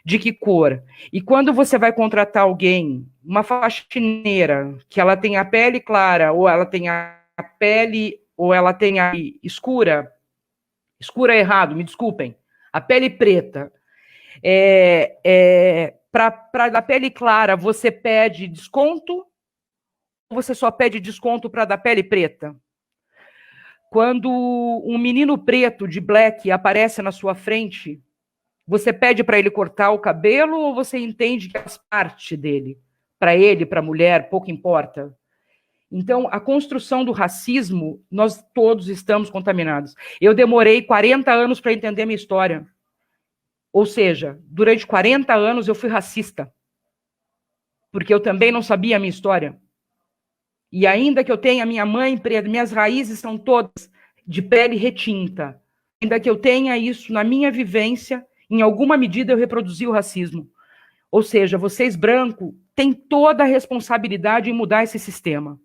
de que cor? E quando você vai contratar alguém, uma faxineira, que ela tem a pele clara, ou ela tem a pele, ou ela tem a escura é errado, me desculpem, a pele preta, para a pele clara, você pede desconto, ou você só pede desconto para a da pele preta? Quando um menino preto de black aparece na sua frente, você pede para ele cortar o cabelo, ou você entende que faz parte dele? Para ele, para a mulher, pouco importa. Então, a construção do racismo, nós todos estamos contaminados. Eu demorei 40 anos para entender minha história. Ou seja, durante 40 anos eu fui racista. Porque eu também não sabia a minha história. E ainda que eu tenha minha mãe preta, minhas raízes são todas de pele retinta. Ainda que eu tenha isso na minha vivência, em alguma medida eu reproduzi o racismo. Ou seja, vocês brancos têm toda a responsabilidade em mudar esse sistema.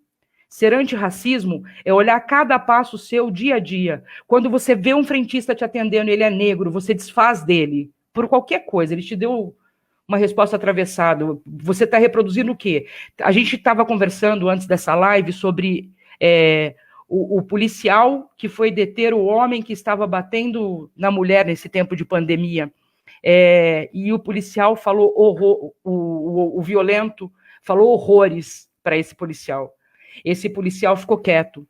Ser antirracismo é olhar cada passo seu dia a dia. Quando você vê um frentista te atendendo, ele é negro, você desfaz dele por qualquer coisa. Ele te deu uma resposta atravessada. Você está reproduzindo o quê? A gente estava conversando antes dessa live sobre o policial que foi deter o homem que estava batendo na mulher nesse tempo de pandemia. E o policial falou o violento falou horrores para esse policial. Esse policial ficou quieto.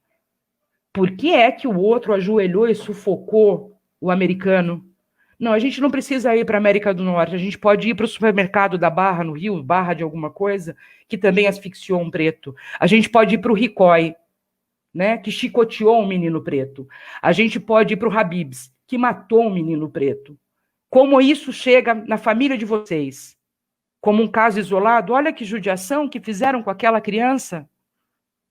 Por que é que o outro ajoelhou e sufocou o americano? Não, a gente não precisa ir para a América do Norte, a gente pode ir para o supermercado da Barra, no Rio, Barra de alguma coisa, que também asfixiou um preto. A gente pode ir para o Ricói, né, que chicoteou um menino preto. A gente pode ir para o Habib's, que matou um menino preto. Como isso chega na família de vocês? Como um caso isolado? Olha que judiação que fizeram com aquela criança.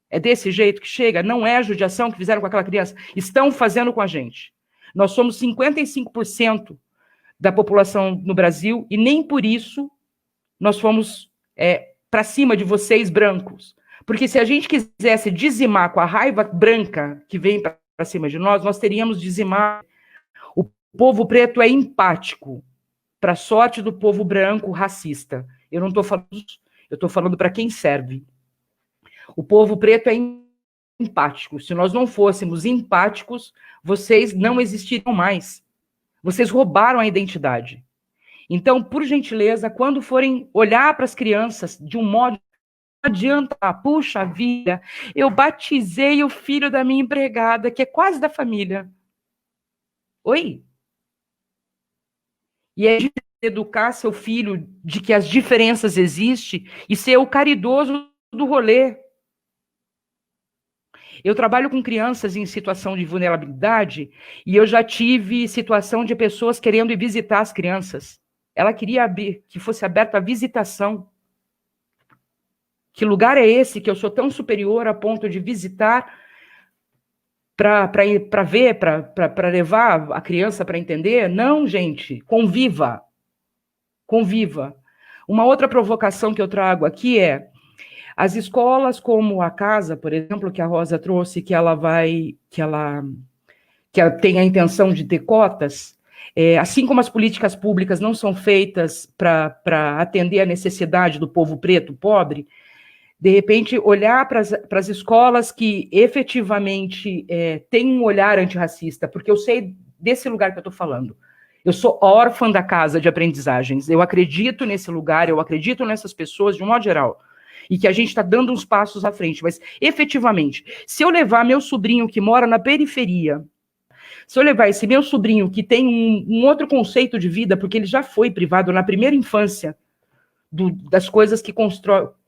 É desse jeito que chega? Não é a judiação que fizeram com aquela criança. Estão fazendo com a gente. Nós somos 55% da população no Brasil, e nem por isso nós fomos para cima de vocês, brancos. Porque se a gente quisesse dizimar com a raiva branca que vem para cima de nós teríamos dizimar. O povo preto é empático, para a sorte do povo branco racista. Eu não estou falando, eu estou falando para quem serve. O povo preto é empático. Se nós não fôssemos empáticos, vocês não existiriam mais. Vocês roubaram a identidade. Então, por gentileza, quando forem olhar para as crianças de um modo, não adianta, puxa vida, eu batizei o filho da minha empregada, que é quase da família. Oi? E é de educar seu filho de que as diferenças existem e ser o caridoso do rolê. Eu trabalho com crianças em situação de vulnerabilidade e eu já tive situação de pessoas querendo ir visitar as crianças. Ela queria que fosse aberta a visitação. Que lugar é esse que eu sou tão superior a ponto de visitar para ver, para levar a criança para entender? Não, gente, conviva. Conviva. Uma outra provocação que eu trago aqui é as escolas como a casa, por exemplo, que a Rosa trouxe, que ela tem a intenção de ter cotas, assim como as políticas públicas não são feitas para atender a necessidade do povo preto pobre, de repente, olhar para as escolas que efetivamente têm um olhar antirracista, porque eu sei desse lugar que eu estou falando. Eu sou órfã da casa de aprendizagens, eu acredito nesse lugar, eu acredito nessas pessoas de um modo geral, e que a gente está dando uns passos à frente, mas efetivamente, se eu levar meu sobrinho que mora na periferia, se eu levar esse meu sobrinho que tem um outro conceito de vida, porque ele já foi privado na primeira infância das coisas que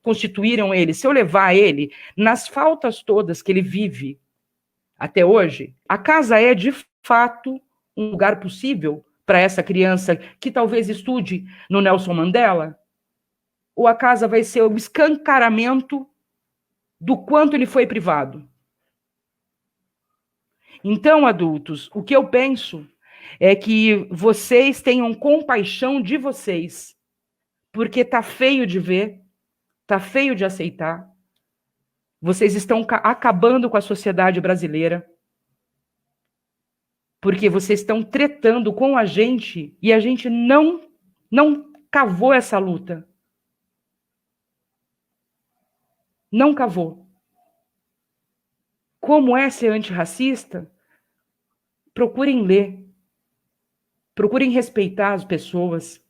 constituíram ele, se eu levar ele nas faltas todas que ele vive até hoje, a casa é, de fato, um lugar possível para essa criança que talvez estude no Nelson Mandela? Ou a casa vai ser o escancaramento do quanto ele foi privado? Então, adultos, o que eu penso é que vocês tenham compaixão de vocês, porque tá feio de ver, tá feio de aceitar. Vocês estão acabando com a sociedade brasileira, porque vocês estão tretando com a gente e a gente não cavou essa luta. Não cavou. Como é ser antirracista? Procurem ler. Procurem respeitar as pessoas.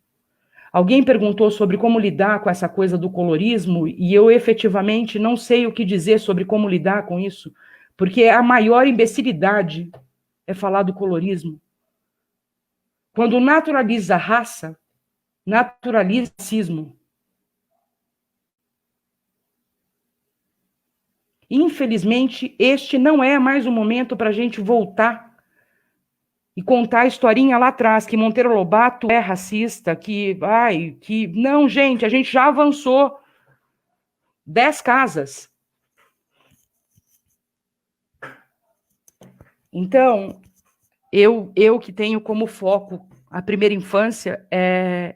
Alguém perguntou sobre como lidar com essa coisa do colorismo e eu efetivamente não sei o que dizer sobre como lidar com isso, porque a maior imbecilidade é falar do colorismo. Quando naturaliza a raça, naturaliza o racismo. Infelizmente, este não é mais o momento para a gente voltar e contar a historinha lá atrás, que Monteiro Lobato é racista, Não, gente, a gente já avançou 10 casas. Então, eu que tenho como foco a primeira infância,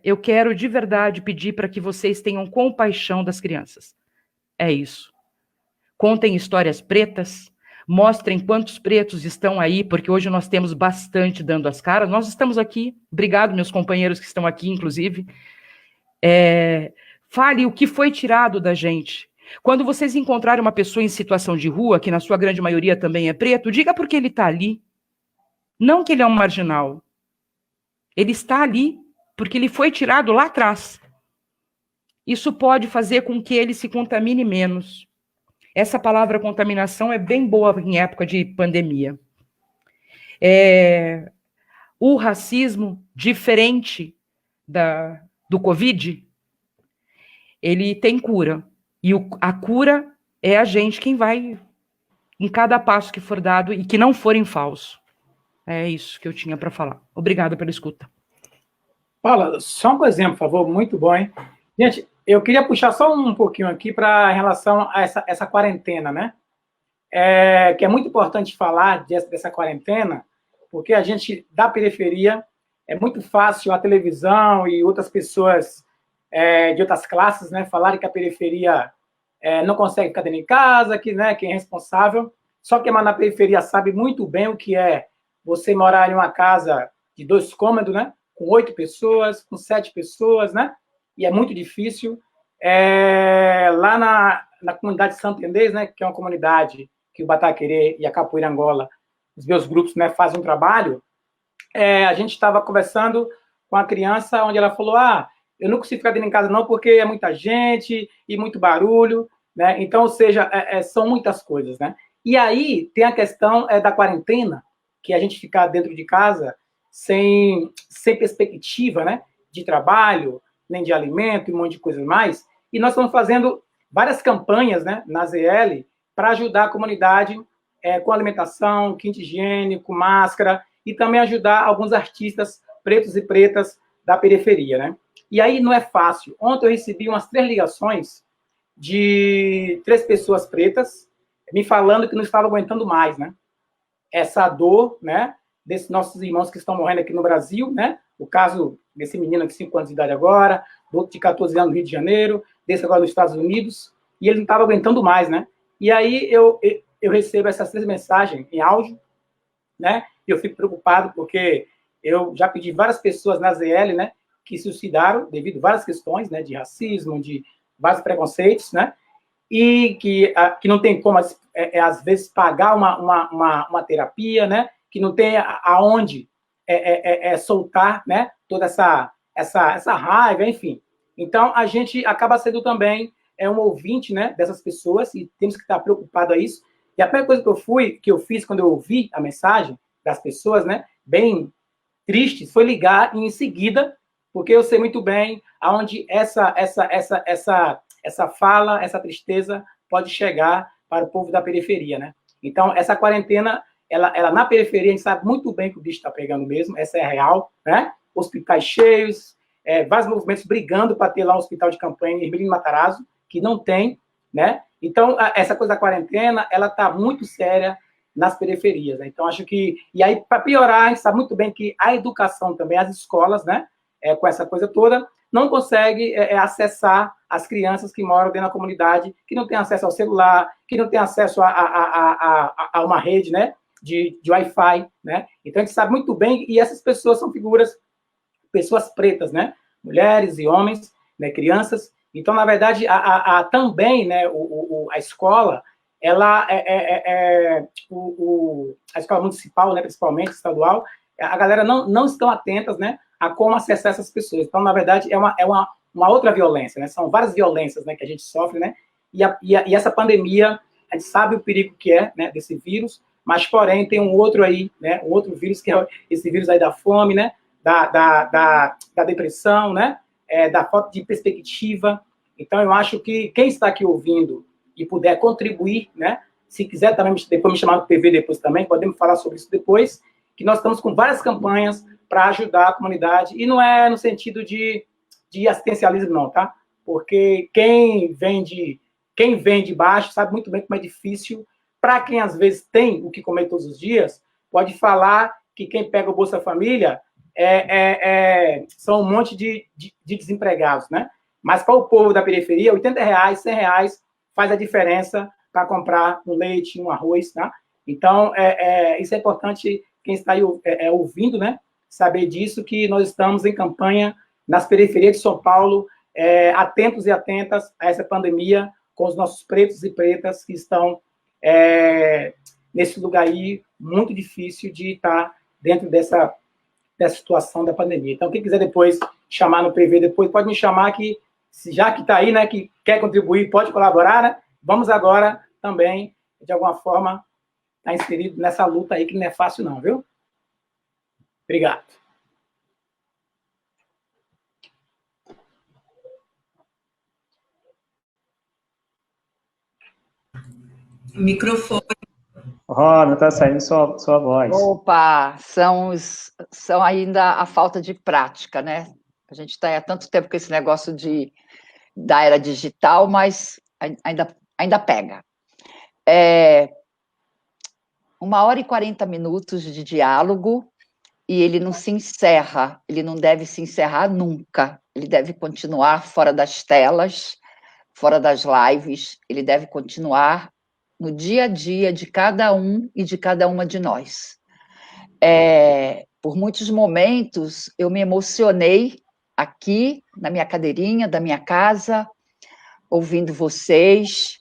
eu quero de verdade pedir para que vocês tenham compaixão das crianças. É isso. Contem histórias pretas, mostrem quantos pretos estão aí, porque hoje nós temos bastante dando as caras. Nós estamos aqui, obrigado, meus companheiros que estão aqui, inclusive. Fale o que foi tirado da gente. Quando vocês encontrarem uma pessoa em situação de rua, que na sua grande maioria também é preto, diga por que ele está ali. Não que ele é um marginal. Ele está ali porque ele foi tirado lá atrás. Isso pode fazer com que ele se contamine menos. Essa palavra contaminação é bem boa em época de pandemia. O racismo, diferente do Covid, ele tem cura. E a cura é a gente quem vai em cada passo que for dado e que não for em falso. É isso que eu tinha para falar. Obrigada pela escuta. Paula, só um exemplo, por favor, muito bom, hein? Gente, eu queria puxar só um pouquinho aqui em relação a essa quarentena, né? Que é muito importante falar dessa quarentena, porque a gente, da periferia, é muito fácil a televisão e outras pessoas de outras classes, né, falarem que a periferia não consegue ficar dentro de casa, que, né, quem é responsável. Só quem mora na periferia sabe muito bem o que é você morar em uma casa de 2 cômodos, né, com 8 pessoas, com 7 pessoas, né? E é muito difícil. Lá na comunidade Santendês, né, que é uma comunidade que o Bataquerê e a Capoeira Angola, os meus grupos, né, fazem um trabalho, a gente estava conversando com a criança, onde ela falou, eu não consigo ficar dentro de casa não, porque é muita gente e muito barulho, né? Então, ou seja, são muitas coisas, né? E aí tem a questão da quarentena, que a gente ficar dentro de casa sem perspectiva, né, de trabalho, nem de alimento e um monte de coisas mais. E nós estamos fazendo várias campanhas, né, na ZL para ajudar a comunidade com alimentação, kit higiênico, máscara, e também ajudar alguns artistas pretos e pretas da periferia, né? E aí não é fácil. Ontem eu recebi umas 3 ligações de 3 pessoas pretas me falando que não estavam aguentando mais, né? essa dor, né, desses nossos irmãos que estão morrendo aqui no Brasil, né, o caso desse menino de 5 anos de idade agora, do outro de 14 anos no Rio de Janeiro, desse agora nos Estados Unidos, e ele não estava aguentando mais, né? E aí eu recebo essas 3 mensagens em áudio, né? E eu fico preocupado porque eu já pedi várias pessoas na ZL, né, que se suicidaram devido a várias questões, né, de racismo, de vários preconceitos, né? E que não tem como, às vezes, pagar uma terapia, né? Que não tem aonde soltar, né? Toda essa raiva, enfim. Então, a gente acaba sendo também um ouvinte, né? Dessas pessoas e temos que estar preocupado a isso. E a primeira coisa que eu fiz quando eu ouvi a mensagem das pessoas, né? Bem tristes, foi ligar e em seguida, porque eu sei muito bem aonde essa fala, essa tristeza pode chegar para o povo da periferia, né? Então, essa quarentena, ela na periferia, a gente sabe muito bem que o bicho está pegando mesmo, essa é real, né? Hospitais cheios, vários movimentos brigando para ter lá um hospital de campanha em Hermelino Matarazzo, que não tem, né? Então, essa coisa da quarentena, ela está muito séria nas periferias, né? Então, acho que... E aí, para piorar, a gente sabe muito bem que a educação também, as escolas, né? Com essa coisa toda, não consegue acessar as crianças que moram dentro da comunidade, que não têm acesso ao celular, que não têm acesso a uma rede, né, de Wi-Fi, né? Então, a gente sabe muito bem, e essas pessoas são pessoas pretas, né? Mulheres e homens, né, crianças. Então, na verdade, também, né, a escola, ela a escola municipal, né, principalmente, estadual, a galera não estão atentas, né, a como acessar essas pessoas. Então, na verdade, é uma outra violência, né? São várias violências, né, que a gente sofre, né? E essa pandemia, a gente sabe o perigo que é, né, desse vírus, mas, porém, tem um outro aí, né? Um outro vírus, que é esse vírus aí da fome, né? Da depressão, né? Da falta de perspectiva. Então, eu acho que quem está aqui ouvindo e puder contribuir, né? Se quiser também depois me chamar no PV depois também, podemos falar sobre isso depois, que nós estamos com várias campanhas para ajudar a comunidade, e não é no sentido de assistencialismo, não, tá? Porque quem vem de baixo sabe muito bem como é difícil. Para quem, às vezes, tem o que comer todos os dias, pode falar que quem pega o Bolsa Família são um monte de desempregados, né? Mas para o povo da periferia, R$80, R$100 faz a diferença para comprar um leite, um arroz, tá? Então, isso é importante, quem está aí ouvindo, né? Saber disso, que nós estamos em campanha nas periferias de São Paulo, atentos e atentas a essa pandemia, com os nossos pretos e pretas que estão nesse lugar aí muito difícil de estar dentro dessa situação da pandemia. Então, quem quiser depois chamar no PV, depois pode me chamar, que já que está aí, né, que quer contribuir, pode colaborar, né? Vamos agora também, de alguma forma, estar inserido nessa luta aí, que não é fácil não, viu? Obrigado. Microfone. Não está saindo sua voz. Opa, são ainda a falta de prática, né? A gente está há tanto tempo com esse negócio da era digital, mas ainda pega. 1h40 de diálogo, e ele não se encerra, ele não deve se encerrar nunca, ele deve continuar fora das telas, fora das lives, ele deve continuar no dia a dia de cada um e de cada uma de nós. Por muitos momentos, eu me emocionei aqui, na minha cadeirinha da minha casa, ouvindo vocês.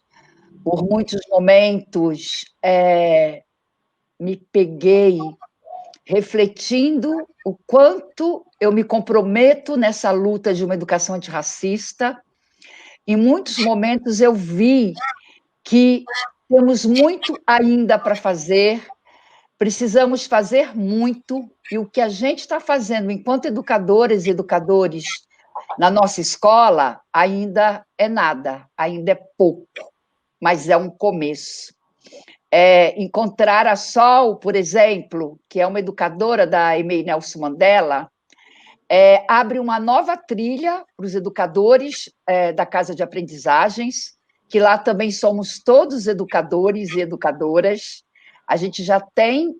Por muitos momentos, me peguei refletindo o quanto eu me comprometo nessa luta de uma educação antirracista. Em muitos momentos, eu vi que temos muito ainda para fazer, precisamos fazer muito, e o que a gente está fazendo enquanto educadoras e educadores na nossa escola ainda é nada, ainda é pouco, mas é um começo. Encontrar a Sol, por exemplo, que é uma educadora da EMEI Nelson Mandela, abre uma nova trilha para os educadores da Casa de Aprendizagens, que lá também somos todos educadores e educadoras. a gente já tem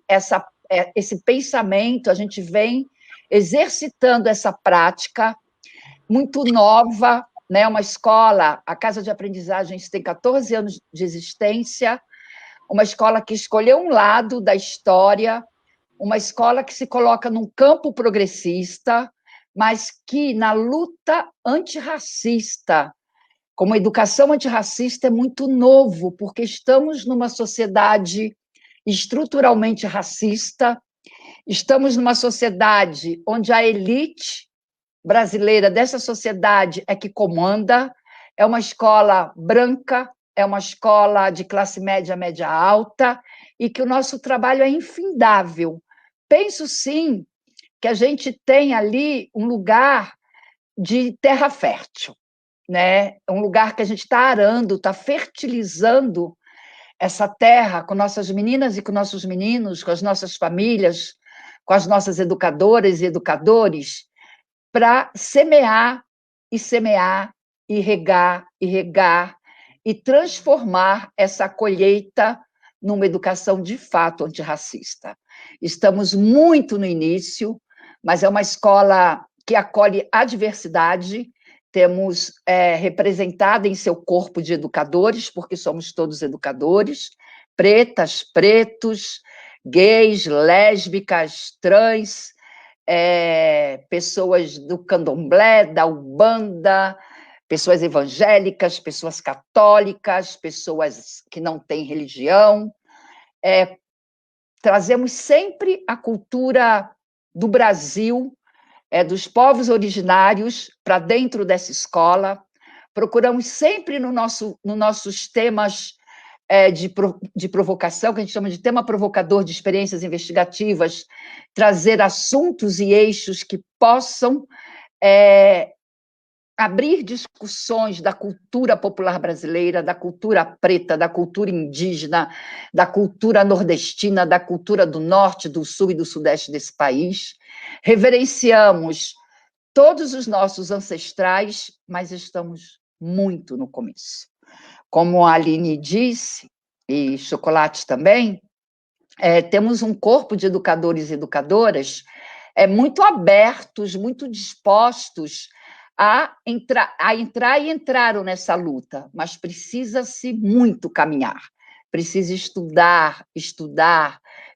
esse pensamento, a gente vem exercitando essa prática muito nova, né? Uma escola, a Casa de Aprendizagens tem 14 anos de existência, uma escola que escolheu um lado da história, uma escola que se coloca num campo progressista, mas que na luta antirracista, como educação antirracista, é muito novo, porque estamos numa sociedade estruturalmente racista, estamos numa sociedade onde a elite brasileira dessa sociedade é que comanda, é uma escola branca, é uma escola de classe média, média alta, e que o nosso trabalho é infindável. Penso, sim, que a gente tem ali um lugar de terra fértil, né? Um lugar que a gente está arando, está fertilizando essa terra com nossas meninas e com nossos meninos, com as nossas famílias, com as nossas educadoras e educadores, para semear, e regar, e transformar essa colheita numa educação de fato antirracista. Estamos muito no início, mas é uma escola que acolhe a diversidade, temos representada em seu corpo de educadores, porque somos todos educadores, pretas, pretos, gays, lésbicas, trans, pessoas do candomblé, da Umbanda, pessoas evangélicas, pessoas católicas, pessoas que não têm religião. Trazemos sempre a cultura do Brasil, dos povos originários, para dentro dessa escola. Procuramos sempre nos nossos temas de provocação, que a gente chama de tema provocador de experiências investigativas, trazer assuntos e eixos que possam abrir discussões da cultura popular brasileira, da cultura preta, da cultura indígena, da cultura nordestina, da cultura do norte, do sul e do sudeste desse país. Reverenciamos todos os nossos ancestrais, mas estamos muito no começo. Como a Aline disse, e Chocolate também, temos um corpo de educadores e educadoras muito abertos, muito dispostos a entrar e entraram nessa luta, mas precisa-se muito caminhar, precisa estudar,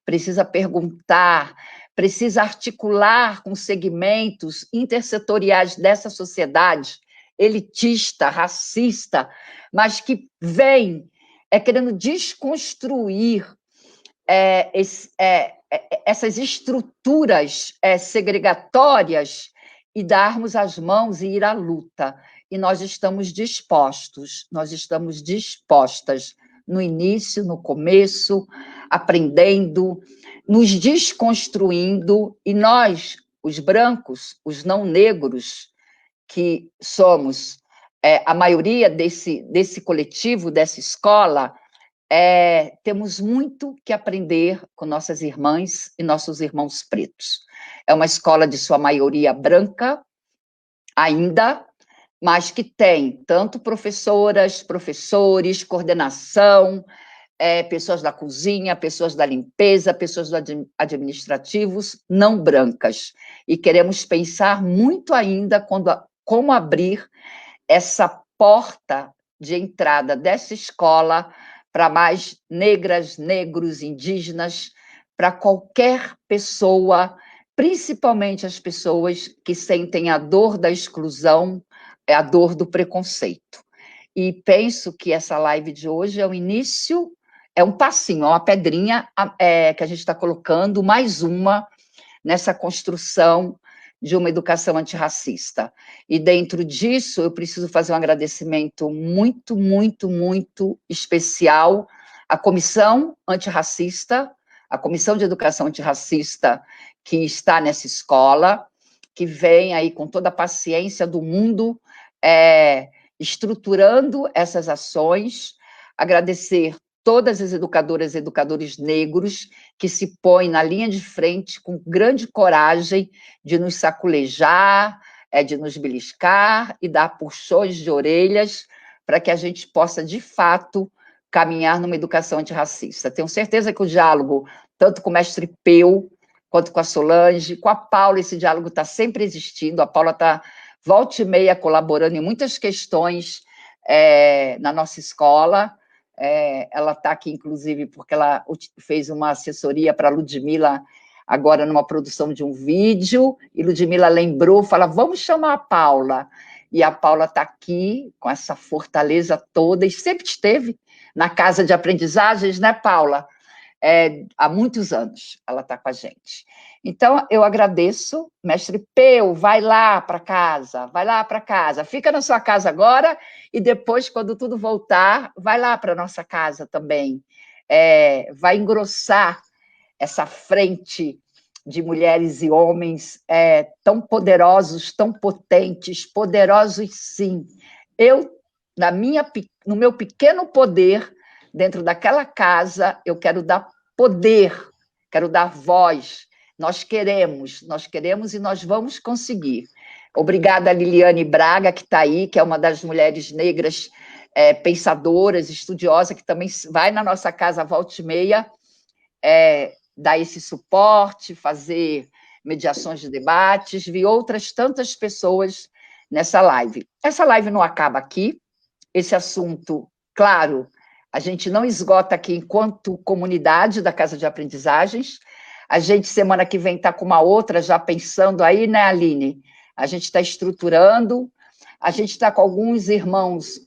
precisa perguntar, precisa articular com segmentos intersetoriais dessa sociedade elitista, racista, mas que vem querendo desconstruir essas estruturas segregatórias e darmos as mãos e ir à luta. E nós estamos dispostos, nós estamos dispostas no início, no começo, aprendendo, nos desconstruindo, e nós, os brancos, os não negros, que somos a maioria desse coletivo, dessa escola, temos muito que aprender com nossas irmãs e nossos irmãos pretos. É uma escola de sua maioria branca, ainda, mas que tem tanto professoras, professores, coordenação, pessoas da cozinha, pessoas da limpeza, pessoas administrativos, não brancas. E queremos pensar muito ainda como abrir essa porta de entrada dessa escola para mais negras, negros, indígenas, para qualquer pessoa, principalmente as pessoas que sentem a dor da exclusão, a dor do preconceito. E penso que essa live de hoje é o início, é um passinho, é uma pedrinha que a gente está colocando, mais uma, nessa construção de uma educação antirracista. E dentro disso, eu preciso fazer um agradecimento muito, muito, muito especial à Comissão Antirracista, a Comissão de Educação Antirracista que está nessa escola, que vem aí com toda a paciência do mundo, estruturando essas ações. Agradecer todas as educadoras e educadores negros que se põem na linha de frente com grande coragem de nos saculejar, de nos beliscar e dar puxões de orelhas para que a gente possa, de fato, caminhar numa educação antirracista. Tenho certeza que o diálogo, tanto com o mestre Peu, quanto com a Solange, com a Paula, esse diálogo está sempre existindo. A Paula está, volta e meia, colaborando em muitas questões na nossa escola. Ela está aqui, inclusive, porque ela fez uma assessoria para a Ludmila, agora numa produção de um vídeo, e Ludmila lembrou, fala, vamos chamar a Paula. E a Paula está aqui com essa fortaleza toda, e sempre esteve na Casa de Aprendizagens, né, Paula? Há muitos anos ela está com a gente. Então, eu agradeço, mestre Peu, vai lá para casa, fica na sua casa agora, e depois, quando tudo voltar, vai lá para a nossa casa também. Vai engrossar essa frente de mulheres e homens tão poderosos, tão potentes, poderosos sim. Eu, no meu pequeno poder, dentro daquela casa, eu quero dar poder, quero dar voz. Nós queremos e nós vamos conseguir. Obrigada a Liliane Braga, que está aí, que é uma das mulheres negras pensadoras, estudiosa, que também vai na nossa casa volta e meia, dar esse suporte, fazer mediações de debates, vi outras tantas pessoas nessa live. Essa live não acaba aqui, esse assunto, claro, a gente não esgota aqui enquanto comunidade da Casa de Aprendizagens. A gente, semana que vem, está com uma outra, já pensando aí, né, Aline? A gente está estruturando, a gente está com alguns irmãos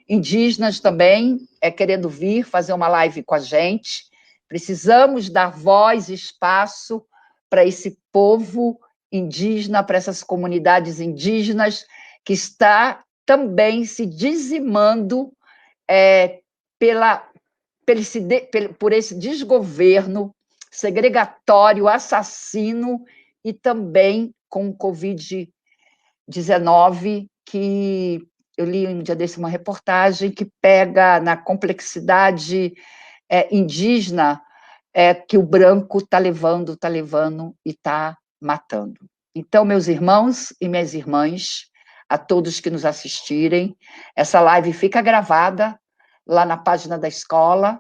indígenas também, querendo vir fazer uma live com a gente. Precisamos dar voz e espaço para esse povo indígena, para essas comunidades indígenas, que está também se dizimando por esse desgoverno segregatório, assassino, e também com o Covid-19, que eu li um dia desse uma reportagem que pega na complexidade indígena que o branco está levando e está matando. Então, meus irmãos e minhas irmãs, a todos que nos assistirem, essa live fica gravada lá na página da escola.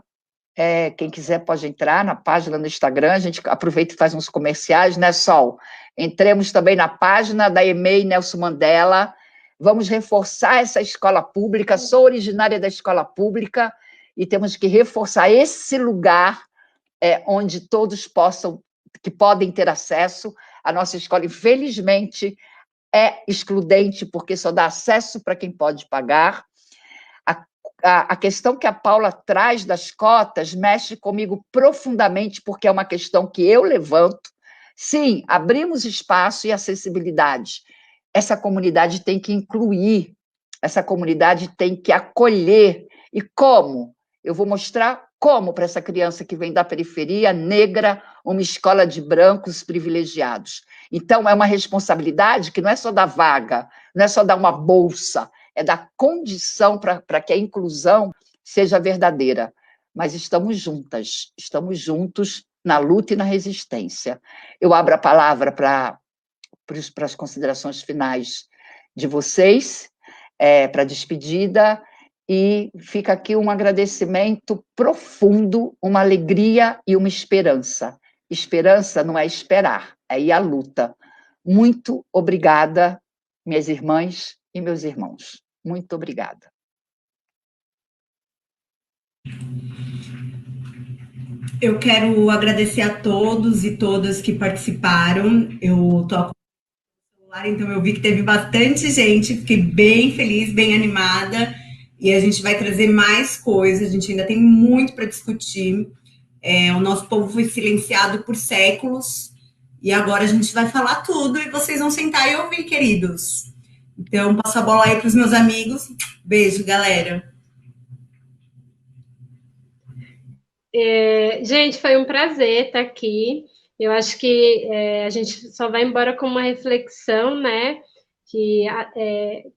Quem quiser pode entrar na página do Instagram, a gente aproveita e faz uns comerciais, né, Sol? Entremos também na página da EMEI Nelson Mandela, vamos reforçar essa escola pública, sou originária da escola pública, e temos que reforçar esse lugar onde todos podem ter acesso. A nossa escola, infelizmente, é excludente, porque só dá acesso para quem pode pagar. A questão que a Paula traz das cotas mexe comigo profundamente, porque é uma questão que eu levanto. Sim, abrimos espaço e acessibilidade. Essa comunidade tem que incluir, essa comunidade tem que acolher. E como? Eu vou mostrar como para essa criança que vem da periferia, negra, uma escola de brancos privilegiados. Então, é uma responsabilidade que não é só dar vaga, não é só dar uma bolsa, é dar condição para que a inclusão seja verdadeira. Mas estamos juntas, estamos juntos na luta e na resistência. Eu abro a palavra para as considerações finais de vocês, para a despedida, e fica aqui um agradecimento profundo, uma alegria e uma esperança. Esperança não é esperar, é ir à luta. Muito obrigada, minhas irmãs e meus irmãos. Muito obrigada. Eu quero agradecer a todos e todas que participaram. Eu estou com o celular, então eu vi que teve bastante gente, fiquei bem feliz, bem animada, e a gente vai trazer mais coisas, a gente ainda tem muito para discutir. O nosso povo foi silenciado por séculos, e agora a gente vai falar tudo, e vocês vão sentar e ouvir, queridos. Então, passo a bola aí para os meus amigos. Beijo, galera. Gente, foi um prazer estar aqui. Eu acho que a gente só vai embora com uma reflexão, né?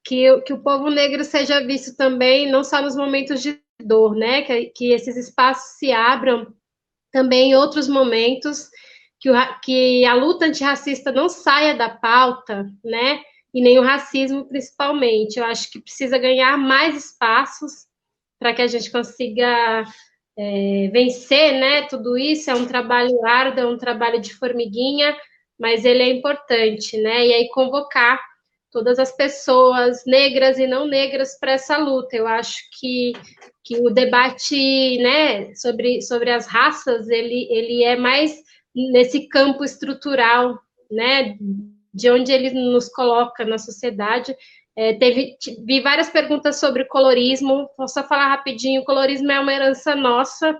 Que o povo negro seja visto também, não só nos momentos de dor, né? Que esses espaços se abram também em outros momentos, que a luta antirracista não saia da pauta, né? E nem o racismo, principalmente. Eu acho que precisa ganhar mais espaços para que a gente consiga vencer, né, tudo isso. É um trabalho árduo, é um trabalho de formiguinha, mas ele é importante, né? E aí convocar todas as pessoas negras e não negras para essa luta. Eu acho que o debate, né, sobre as raças, ele é mais nesse campo estrutural, né, de onde ele nos coloca na sociedade. Vi várias perguntas sobre colorismo. Vou só falar rapidinho. O colorismo é uma herança nossa,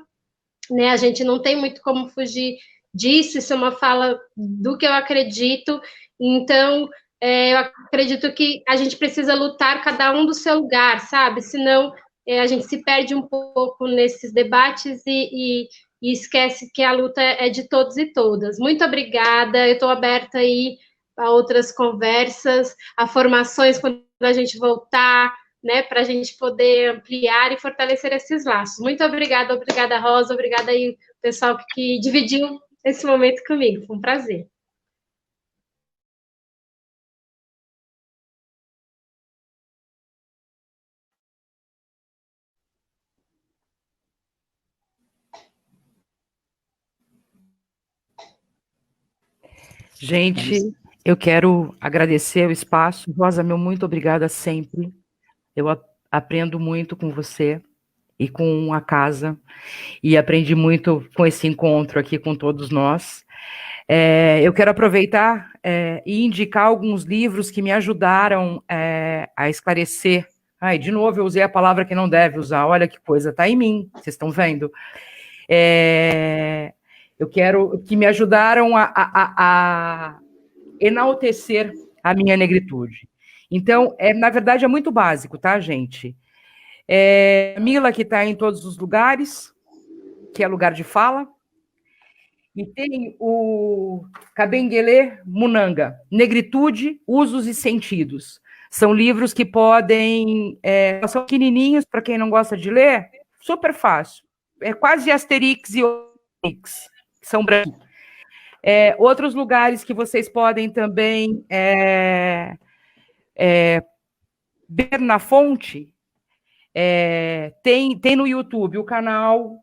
né? A gente não tem muito como fugir disso. Isso é uma fala do que eu acredito. Então, eu acredito que a gente precisa lutar cada um do seu lugar, sabe? Senão a gente se perde um pouco nesses debates e esquece que a luta é de todos e todas. Muito obrigada. Eu estou aberta aí a outras conversas, a formações quando a gente voltar, né, para a gente poder ampliar e fortalecer esses laços. Muito obrigada, Rosa, obrigada aí, pessoal que dividiu esse momento comigo, foi um prazer. Gente, eu quero agradecer o espaço. Rosa, meu muito obrigada sempre. Eu aprendo muito com você e com a casa, e aprendi muito com esse encontro aqui com todos nós. Eu quero aproveitar e indicar alguns livros que me ajudaram a esclarecer. Ai, de novo, eu usei a palavra que não deve usar. Olha que coisa, tá em mim, vocês estão vendo? Eu quero que me ajudaram a enaltecer a minha negritude. Então, na verdade, é muito básico, tá, gente? Mila, que está em todos os lugares, que é lugar de fala. E tem o Kabengele Munanga, Negritude, Usos e Sentidos. São livros que podem... são pequenininhos, para quem não gosta de ler, super fácil. É quase Asterix e Obelix, são brancos. Outros lugares que vocês podem também ver na fonte, tem no YouTube o canal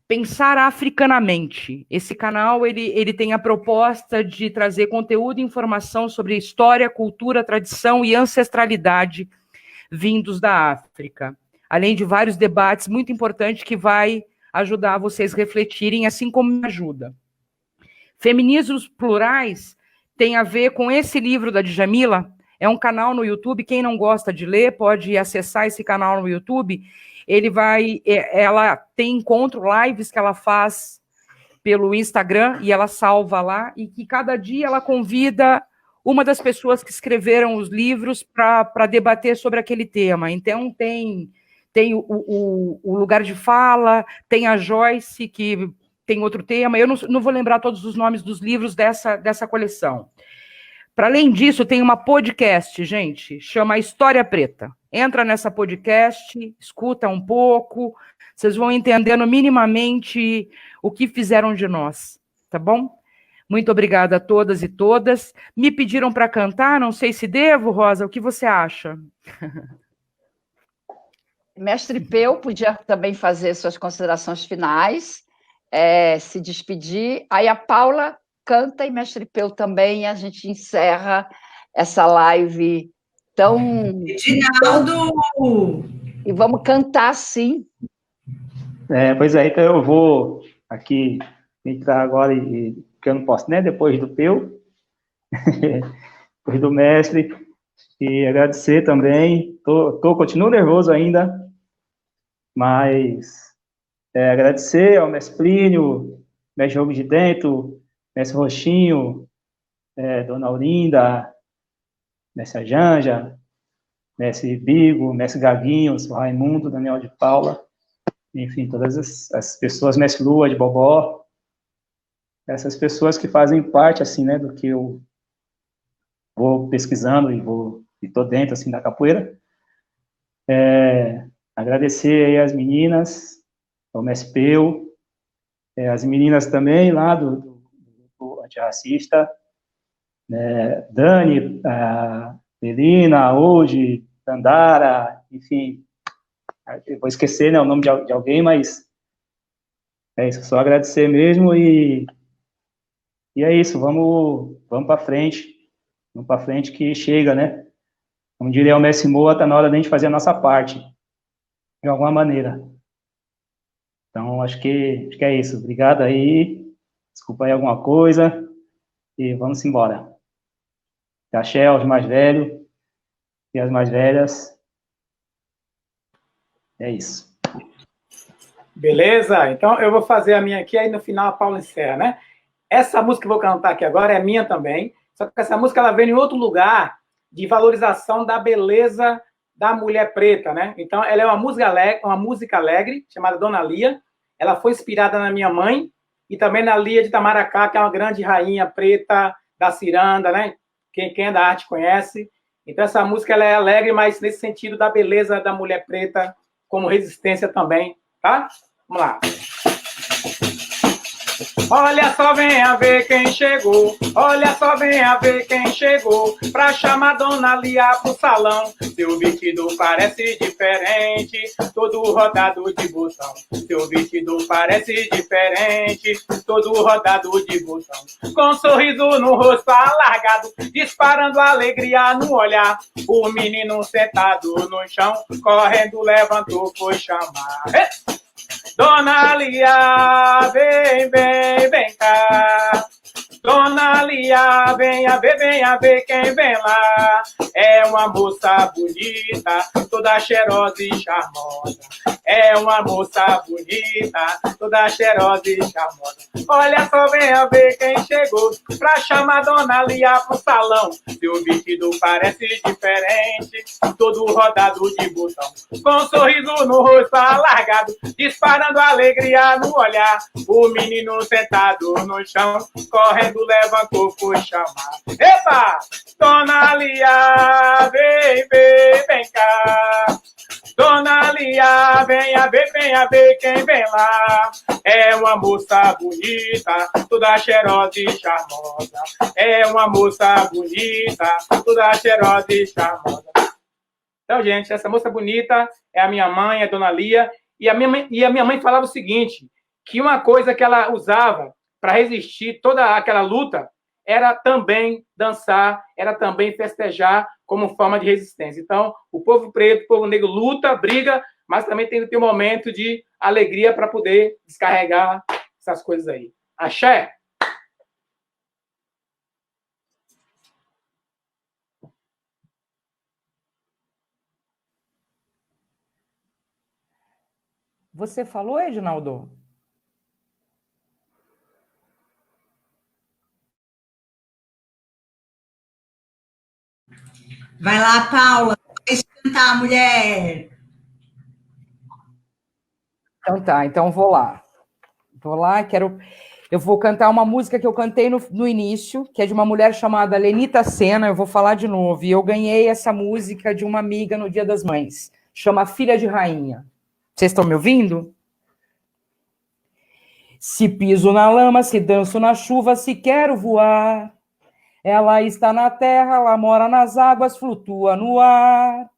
Pensar Africanamente. Esse canal ele tem a proposta de trazer conteúdo e informação sobre história, cultura, tradição e ancestralidade vindos da África, além de vários debates muito importantes que vai ajudar vocês a refletirem, assim como me ajuda. Feminismos Plurais tem a ver com esse livro da Djamila. É um canal no YouTube. Quem não gosta de ler pode acessar esse canal no YouTube. Ela tem encontro, lives que ela faz pelo Instagram e ela salva lá, e que cada dia ela convida uma das pessoas que escreveram os livros para debater sobre aquele tema. Então, tem o Lugar de Fala, tem a Joyce, que tem outro tema. Eu não vou lembrar todos os nomes dos livros dessa coleção. Para além disso, tem uma podcast, gente, chama História Preta. Entra nessa podcast, escuta um pouco, vocês vão entendendo minimamente o que fizeram de nós, tá bom? Muito obrigada a todas e todas. Me pediram para cantar, não sei se devo, Rosa, o que você acha? Mestre Peu podia também fazer suas considerações finais, se despedir. Aí a Paula canta e Mestre Peu também, e a gente encerra essa live tão... Edinaldo! E vamos cantar, sim. Pois é, então eu vou aqui entrar agora, que eu não posso, né? Depois do Peu, depois do mestre, e agradecer também. Continuo nervoso ainda, mas agradecer ao mestre Plínio, mestre Jogo de Dentro, mestre Roxinho, Dona Aurinda, mestre Janja, mestre Bigo, mestre Gaguinho, Raimundo, Daniel de Paula, enfim, todas as pessoas, mestre Lua de Bobó, essas pessoas que fazem parte, assim, né, do que eu vou pesquisando e tô dentro, assim, da capoeira. Agradecer aí as meninas, ao mestre Peu, as meninas também lá do antirracista, Dani, Melina, hoje, Tandara, enfim, eu vou esquecer, né, o nome de alguém, mas é isso, só agradecer mesmo e é isso, vamos para frente. Vamos para frente que chega, né? Como diria o Messi Moa, está na hora de a gente fazer a nossa parte, de alguma maneira. Então, acho que é isso. Obrigado aí. Desculpa aí alguma coisa. E vamos embora. Axé aos mais velhos e as mais velhas. É isso. Beleza? Então, eu vou fazer a minha aqui, aí no final a Paula encerra, né? Essa música que eu vou cantar aqui agora é minha também. Só que essa música ela vem em outro lugar de valorização da beleza da mulher preta, né? Então, ela é uma música alegre chamada Dona Lia. Ela foi inspirada na minha mãe e também na Lia de Itamaracá, que é uma grande rainha preta da ciranda, né? Quem é da arte conhece. Então, essa música ela é alegre, mas nesse sentido da beleza da mulher preta como resistência também, tá? Vamos lá. Olha só, venha ver quem chegou. Olha só, venha ver quem chegou. Pra chamar Dona Lia pro salão. Seu vestido parece diferente, todo rodado de botão. Seu vestido parece diferente, todo rodado de botão. Com um sorriso no rosto alargado, disparando alegria no olhar. O menino sentado no chão, correndo levantou, foi chamar. Dona Lia, vem, vem, vem cá. Dona Lia, venha ver quem vem lá. É uma moça bonita, toda cheirosa e charmosa. É uma moça bonita, toda cheirosa e charmosa. Olha só, venha ver quem chegou pra chamar Dona Lia pro salão. Seu vestido parece diferente, todo rodado de botão. Com um sorriso no rosto alargado, disparando alegria no olhar. O menino sentado no chão, correndo levantou, foi chamar. Epa! Dona Lia, vem, vem, vem cá. Dona Lia, venha ver quem vem lá. É uma moça bonita, toda cheirosa e charmosa. É uma moça bonita, toda cheirosa e charmosa. Então, gente, essa moça bonita é a minha mãe, a Dona Lia. E a minha mãe falava o seguinte, que uma coisa que ela usava para resistir toda aquela luta era também dançar, era também festejar como forma de resistência. Então, o povo preto, o povo negro luta, briga, mas também tem que ter um momento de alegria para poder descarregar essas coisas aí. Axé! Você falou, Edinaldo? Vai lá, Paula. Deixa eu cantar, mulher. Então tá, então vou lá. Eu vou cantar uma música que eu cantei no início, que é de uma mulher chamada Lenita Sena, eu vou falar de novo. E eu ganhei essa música de uma amiga no Dia das Mães. Chama Filha de Rainha. Vocês estão me ouvindo? Se piso na lama, se danço na chuva, se quero voar. Ela está na terra, ela mora nas águas, flutua no ar.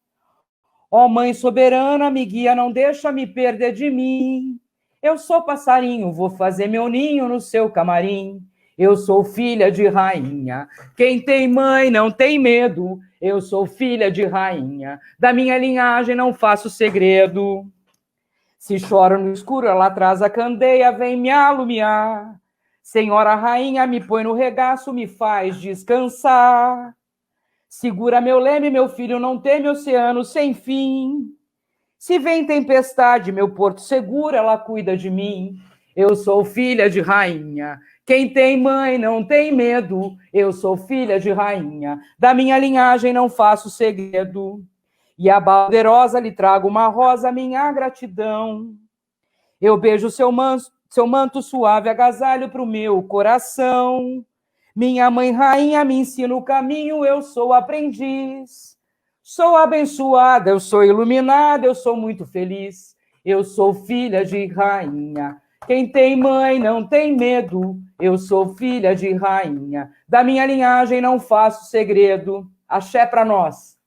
Ó mãe soberana, me guia, não deixa me perder de mim. Eu sou passarinho, vou fazer meu ninho no seu camarim. Eu sou filha de rainha, quem tem mãe não tem medo. Eu sou filha de rainha, da minha linhagem não faço segredo. Se choro no escuro, ela traz a candeia, vem me alumiar. Senhora rainha, me põe no regaço, me faz descansar. Segura meu leme, meu filho não teme oceano sem fim. Se vem tempestade, meu porto seguro, ela cuida de mim. Eu sou filha de rainha, quem tem mãe não tem medo. Eu sou filha de rainha, da minha linhagem não faço segredo. E a balderosa lhe trago uma rosa, minha gratidão. Eu beijo seu manto suave, agasalho pro meu coração. Minha mãe rainha me ensina o caminho, eu sou aprendiz. Sou abençoada, eu sou iluminada, eu sou muito feliz. Eu sou filha de rainha. Quem tem mãe não tem medo. Eu sou filha de rainha. Da minha linhagem não faço segredo. Axé pra nós.